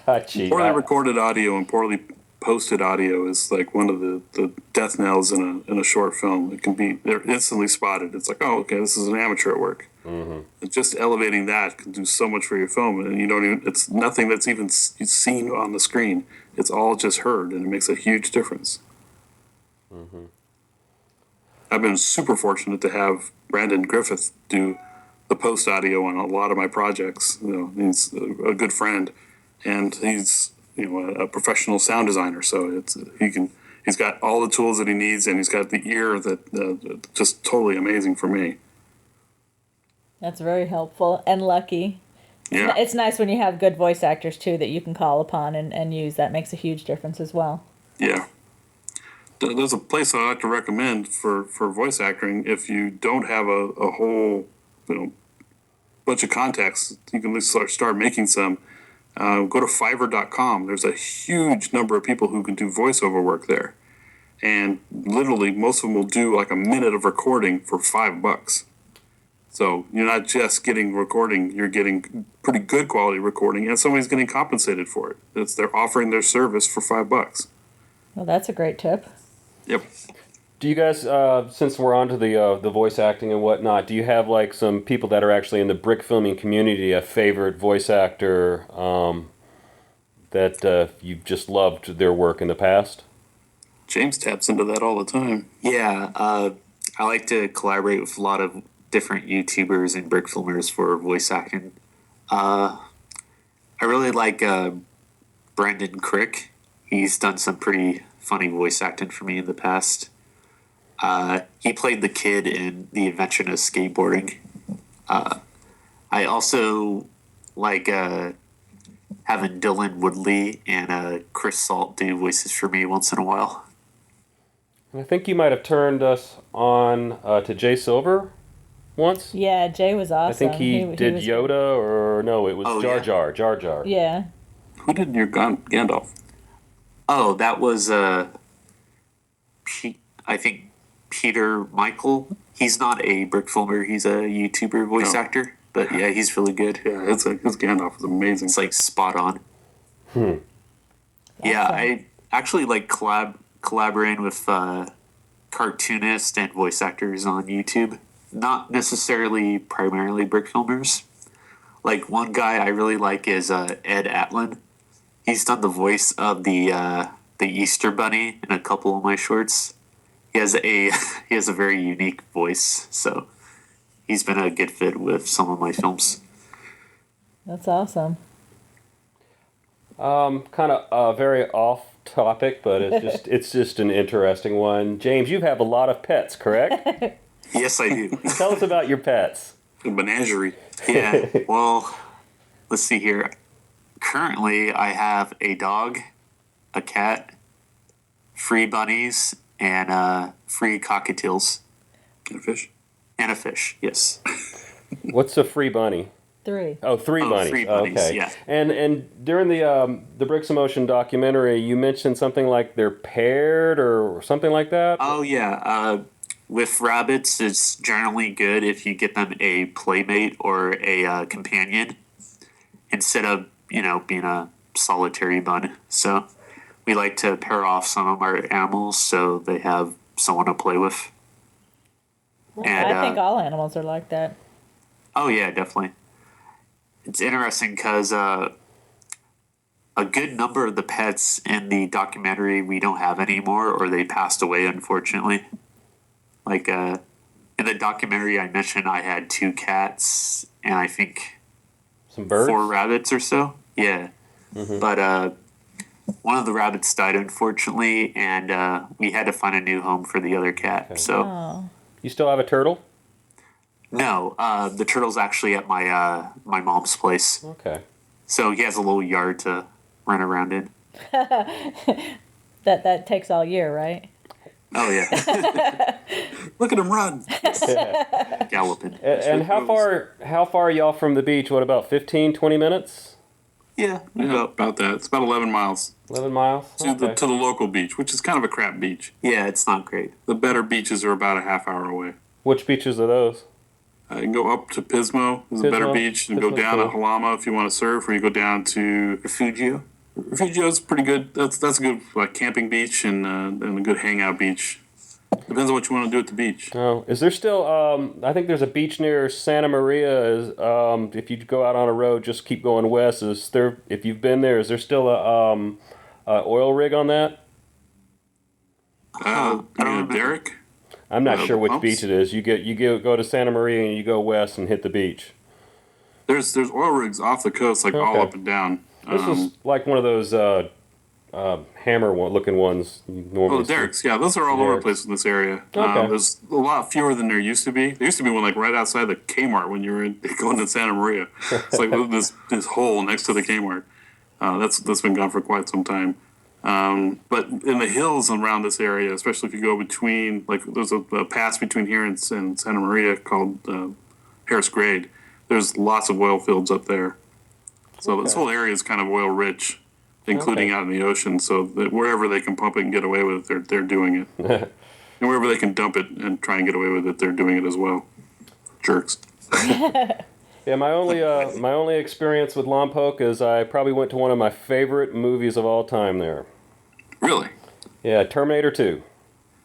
Poorly recorded audio and poorly posted audio is like one of the death knells in a short film. They're instantly spotted. It's like, oh, okay, this is an amateur at work. Mm-hmm. And just elevating that can do so much for your film, and it's nothing that's even seen on the screen. It's all just heard, and it makes a huge difference. Mm-hmm. I've been super fortunate to have Brandon Griffith do the post audio on a lot of my projects. He's a good friend, and he's a professional sound designer. So he's got all the tools that he needs, and he's got the ear that just totally amazing for me. That's very helpful and lucky. Yeah, it's nice when you have good voice actors too that you can call upon and use. That makes a huge difference as well. Yeah. There's a place I like to recommend for voice acting. If you don't have a whole bunch of contacts, you can at least start making some. Go to Fiverr.com. There's a huge number of people who can do voiceover work there, and literally most of them will do like a minute of recording for $5. So you're not just getting recording; you're getting pretty good quality recording, and somebody's getting compensated for it. They're offering their service for $5. Well, that's a great tip. Yep. Do you guys, since we're onto the voice acting and whatnot, do you have like some people that are actually in the brick filming community, a favorite voice actor that you've just loved their work in the past? James taps into that all the time. Yeah, I like to collaborate with a lot of different YouTubers and brick filmers for voice acting. I really like Brandon Crick. He's done some pretty funny voice acting for me in the past. He played the kid in The Invention of Skateboarding. I also like having Dylan Woodley and Chris Salt do voices for me once in a while. I think you might have turned us on to Jay Silver once. Yeah, Jay was awesome. I think he did Yoda, or no, it was Jar Jar. Yeah. Who did your Gandalf? Oh, that was I think Peter Michael. He's not a brick filmer. He's a YouTuber voice actor. But yeah, he's really good. Yeah, his Gandalf is amazing. It's like spot on. Yeah, I actually like collaborating with cartoonists and voice actors on YouTube. Not necessarily primarily Brickfilmers. Like one guy I really like is Ed Atlin. He's done the voice of the Easter Bunny in a couple of my shorts. He has a very unique voice, so he's been a good fit with some of my films. That's awesome. Kind of very off topic, but it's just an interesting one. James, you have a lot of pets, correct? Yes, I do. Tell us about your pets. A menagerie. Yeah, well, let's see here. Currently, I have a dog, a cat, 3 bunnies, and 3 cockatiels. And a fish. And a fish, yes. What's a free bunny? 3. Oh, 3 bunnies. 3 bunnies, Okay. yeah. And during the Bricks in Motion documentary, you mentioned something like they're paired or something like that? Oh, yeah. With rabbits, it's generally good if you get them a playmate or a companion instead of, being a solitary bun. So we like to pair off some of our animals so they have someone to play with. And, I think all animals are like that. Oh, yeah, definitely. It's interesting because a good number of the pets in the documentary we don't have anymore, or they passed away, unfortunately. Like, in the documentary I mentioned I had 2 cats and I think Some birds? 4 rabbits or so. Yeah. Mm-hmm. But one of the rabbits died, unfortunately, and we had to find a new home for the other cat. Okay. So, you still have a turtle? No, the turtle's actually at my my mom's place. Okay. So he has a little yard to run around in. That takes all year, right? Oh yeah. Look at him run. Galloping. And how far are y'all from the beach? What, about 15, 20 minutes? Yeah, about that. It's about 11 miles. 11 miles? To the local beach, which is kind of a crap beach. Yeah, it's not great. The better beaches are about a half hour away. Which beaches are those? You can go up to Pismo, is a better beach, and go down to Halama if you want to surf, or you go down to Refugio. Refugio's pretty good. That's a good camping beach and a good hangout beach. Depends on what you want to do at the beach. Oh, is there still? I think there's a beach near Santa Maria. If you go out on a road, just keep going west. Is there? If you've been there, is there still a oil rig on that? I don't know, Derek. I'm not sure which pumps? beach it is. You go to Santa Maria and you go west and hit the beach. There's oil rigs off the coast, all up and down. This is like one of those hammer looking ones. You normally the Derricks, yeah, those are all over the place in this area. Okay. There's a lot fewer than there used to be. There used to be one right outside the Kmart when you were going to Santa Maria. It's like this hole next to the Kmart. That's been gone for quite some time. But in the hills around this area, especially if you go between, there's a pass between here and Santa Maria called Harris Grade. There's lots of oil fields up there. So this whole area is kind of oil rich, including out in the ocean. So that wherever they can pump it and get away with it, they're doing it. And wherever they can dump it and try and get away with it, they're doing it as well. Jerks. Yeah, my only experience with Lompoc is I probably went to one of my favorite movies of all time there. Really? Yeah, Terminator 2.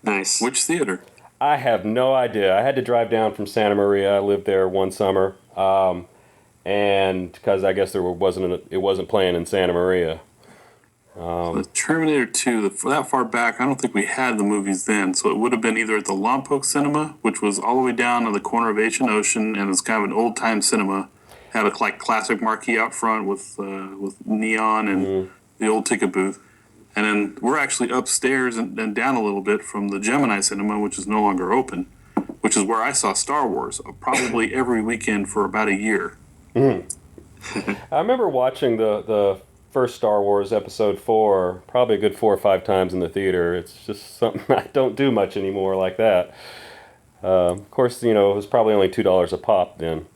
Nice. Which theater? I have no idea. I had to drive down from Santa Maria. I lived there one summer, and because I guess it wasn't playing in Santa Maria. The Terminator 2, that far back, I don't think we had the movies then, so it would have been either at the Lompoc Cinema, which was all the way down on the corner of H and Ocean, and it's kind of an old-time cinema. Had a classic marquee out front with neon and the old ticket booth. And then we're actually upstairs and down a little bit from the Gemini Cinema, which is no longer open, which is where I saw Star Wars probably every weekend for about a year. I remember watching the first Star Wars Episode 4 probably a good 4 or 5 times in the theater. It's just something I don't do much anymore like that. Of course, it was probably only $2 a pop then.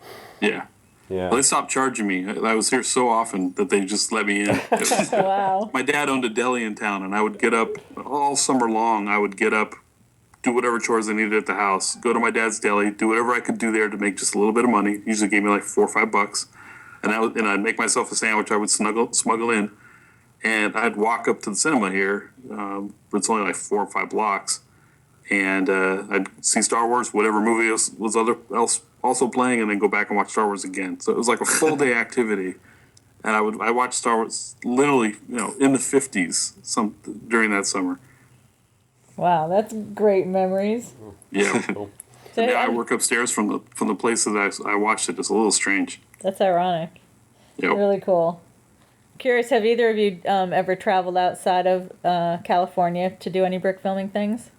Yeah. Yeah. Well, they stopped charging me. I was here so often that they just let me in. Wow. My dad owned a deli in town, and I would get up all summer long. I would get up do whatever chores I needed at the house, go to my dad's deli, do whatever I could do there to make just a little bit of money. Usually gave me like $4 or $5, and I'd make myself a sandwich. I would smuggle in, and I'd walk up to the cinema here. It's only like 4 or 5 blocks, and I'd see Star Wars, whatever movie was also playing, and then go back and watch Star Wars again. So it was like a full day activity, and I watched Star Wars literally, in the 50s during that summer. Wow, that's great memories. Yeah. So, The artwork upstairs from the place that I watched it is a little strange. That's ironic. Yep. Really cool. Curious, have either of you ever traveled outside of California to do any brick filming things?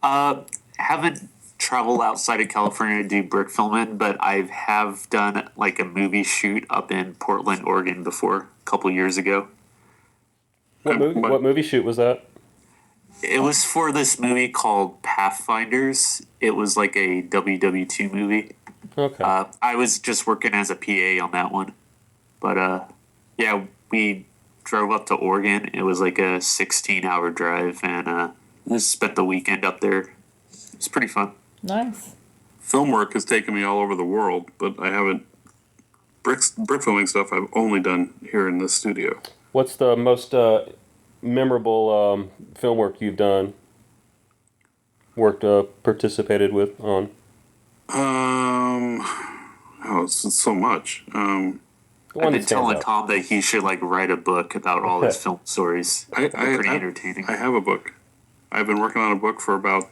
Haven't traveled outside of California to do brick filming, but I have done like a movie shoot up in Portland, Oregon before, a couple years ago. What movie shoot was that? It was for this movie called Pathfinders. It was like a WW2 movie. Okay. I was just working as a PA on that one. But, yeah, we drove up to Oregon. It was like a 16-hour drive, and just spent the weekend up there. It was pretty fun. Nice. Film work has taken me all over the world, but I haven't... Brick filming stuff I've only done here in this studio. What's the most memorable film work you've done? Participated with on? It's so much. I've been telling Tom that he should write a book about all his film stories. They're pretty entertaining. I have a book. I've been working on a book for about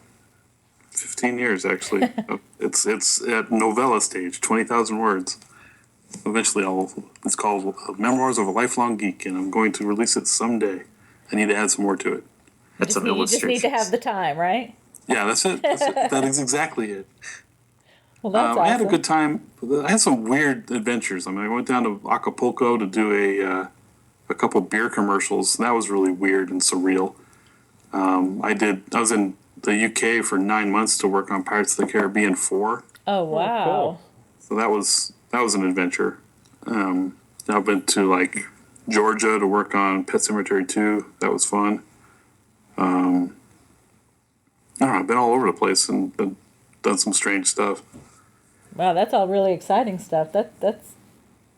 15 years, actually. It's at novella stage, 20,000 words. Eventually, it's called Memoirs of a Lifelong Geek, and I'm going to release it someday. I need to add some more to it. That's some You just need to have the time, right? Yeah, that's it. That is exactly it. Well, that's awesome. I had a good time. I had some weird adventures. I went down to Acapulco to do a couple beer commercials. That was really weird and surreal. I was in the UK for 9 months to work on Pirates of the Caribbean 4. Oh, wow. Cool. So that was an adventure. I've been to Georgia to work on Pet Sematary 2. That was fun. I don't know, I've been all over the place and done some strange stuff. Wow, that's all really exciting stuff. That's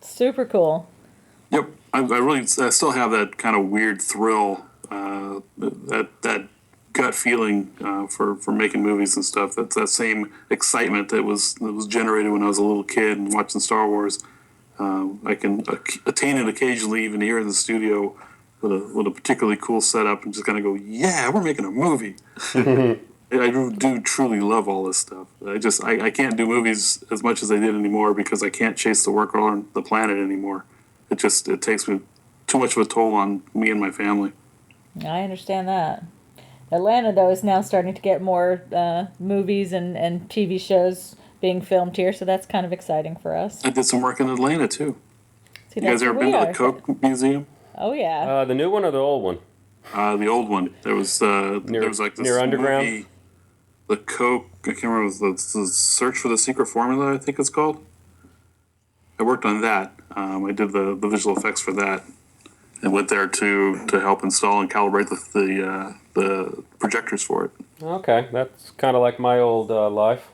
super cool. Yep, I still have that kind of weird thrill, that gut feeling for making movies and stuff. That's that same excitement that was generated when I was a little kid and watching Star Wars. I can attain it occasionally, even here in the studio, with a particularly cool setup, and just kind of go, yeah, we're making a movie. I do truly love all this stuff. I can't do movies as much as I did anymore because I can't chase the work on the planet anymore. It takes me too much of a toll on me and my family. I understand that. Atlanta, though, is now starting to get more movies and TV shows being filmed here, so that's kind of exciting for us. I did some work in Atlanta, too. See, you guys ever been to the Coke Museum? Oh, yeah. The new one or the old one? The old one. There was this near Underground? movie, the Coke, I can't remember, it was the Search for the Secret Formula, I think it's called. I worked on that. I did the visual effects for that. And went there to help install and calibrate the projectors for it. Okay, that's kind of like my old life.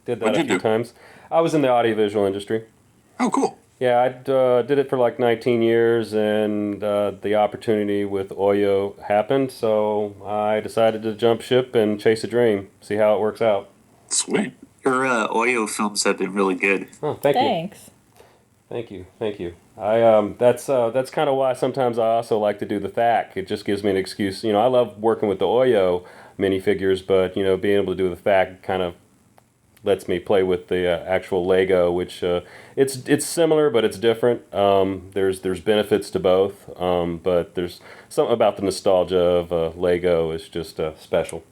Did that a few times. I was in the audiovisual industry. Oh, cool. Yeah, I did it for 19 years, and the opportunity with Oyo happened, so I decided to jump ship and chase a dream, see how it works out. Sweet. Your Oyo films have been really good. Oh, thanks. Thank you. That's kind of why sometimes I also like to do the THAC. It just gives me an excuse. I love working with the Oyo minifigures, but being able to do the THAC kind of lets me play with the actual Lego, which it's similar, but it's different. There's benefits to both, but there's something about the nostalgia of Lego is just special.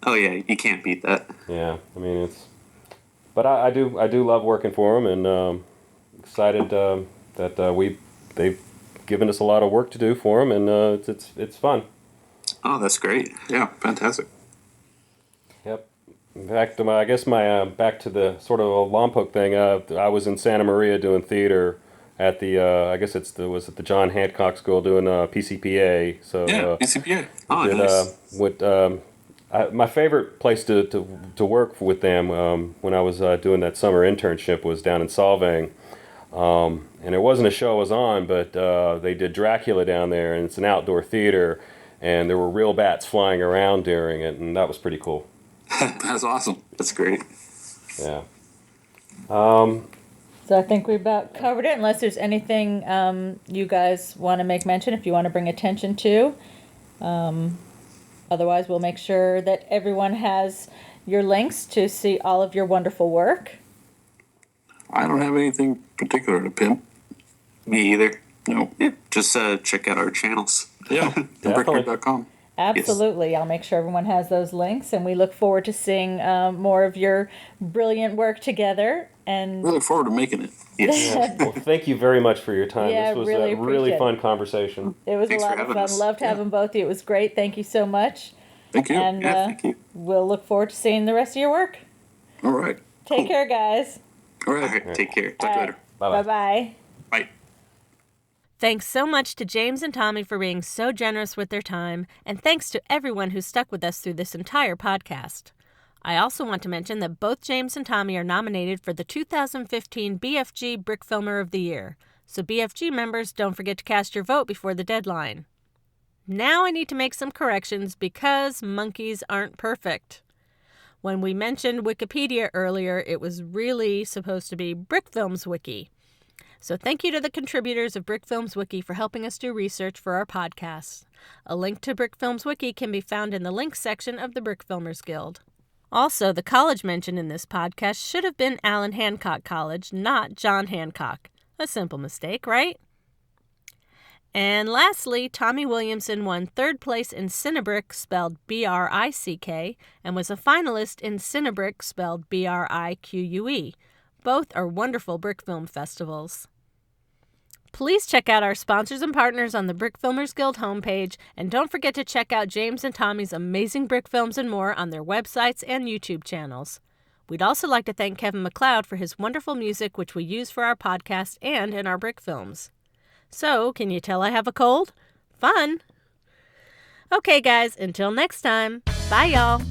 Oh yeah, you can't beat that. Yeah, but I do love working for them, and excited that they've given us a lot of work to do for them, and it's fun. Oh, that's great. Yeah, fantastic. Yep. In fact, back to the sort of a Lompoc thing. I was in Santa Maria doing theater at the was it the John Hancock School doing PCPA. So yeah, PCPA. Oh, nice. my favorite place to work with them when I was doing that summer internship was down in Solvang. And it wasn't a show I was on, but they did Dracula down there, and it's an outdoor theater, and there were real bats flying around during it, and that was pretty cool. That's awesome. That's great. Yeah. So I think we about covered it, unless there's anything you guys want to make mention, if you want to bring attention to. Otherwise, we'll make sure that everyone has your links to see all of your wonderful work. I don't have anything particular to pimp. Me either. No. Yeah, just check out our channels. Yeah, BrickNerd.com. Absolutely. I'll make sure everyone has those links, and we look forward to seeing more of your brilliant work together. And We look forward to making it. Yes. Well, thank you very much for your time. Yeah, This was really a really appreciate fun conversation. it was Thanks a for lot of having fun. us. Loved having both of you. It was great. Thank you so much. Thank you. And Yeah, thank you. we'll look forward to seeing the rest of your work. All right. Take care, guys. All All right. right, take care. Talk All to you right. later. Bye-bye. Bye-bye. Bye. Thanks so much to James and Tommy for being so generous with their time, and thanks to everyone who stuck with us through this entire podcast. I also want to mention that both James and Tommy are nominated for the 2015 BFG Brickfilmer of the Year, so BFG members, don't forget to cast your vote before the deadline. Now I need to make some corrections because monkeys aren't perfect. When we mentioned Wikipedia earlier, it was really supposed to be Brickfilm's Wiki. So thank you to the contributors of Brickfilm's Wiki for helping us do research for our podcast. A link to Brickfilm's Wiki can be found in the links section of the Brickfilmers Guild. Also, the college mentioned in this podcast should have been Allen Hancock College, not John Hancock. A simple mistake, right? And lastly, Tommy Williamson won third place in Cinebrick, spelled B-R-I-C-K, and was a finalist in Cinebrick, spelled B-R-I-Q-U-E. Both are wonderful brick film festivals. Please check out our sponsors and partners on the Brickfilmers Guild homepage, and don't forget to check out James and Tommy's amazing brick films and more on their websites and YouTube channels. We'd also like to thank Kevin MacLeod for his wonderful music, which we use for our podcast and in our brick films. So, can you tell I have a cold? Fun! Okay, guys, until next time, bye, y'all!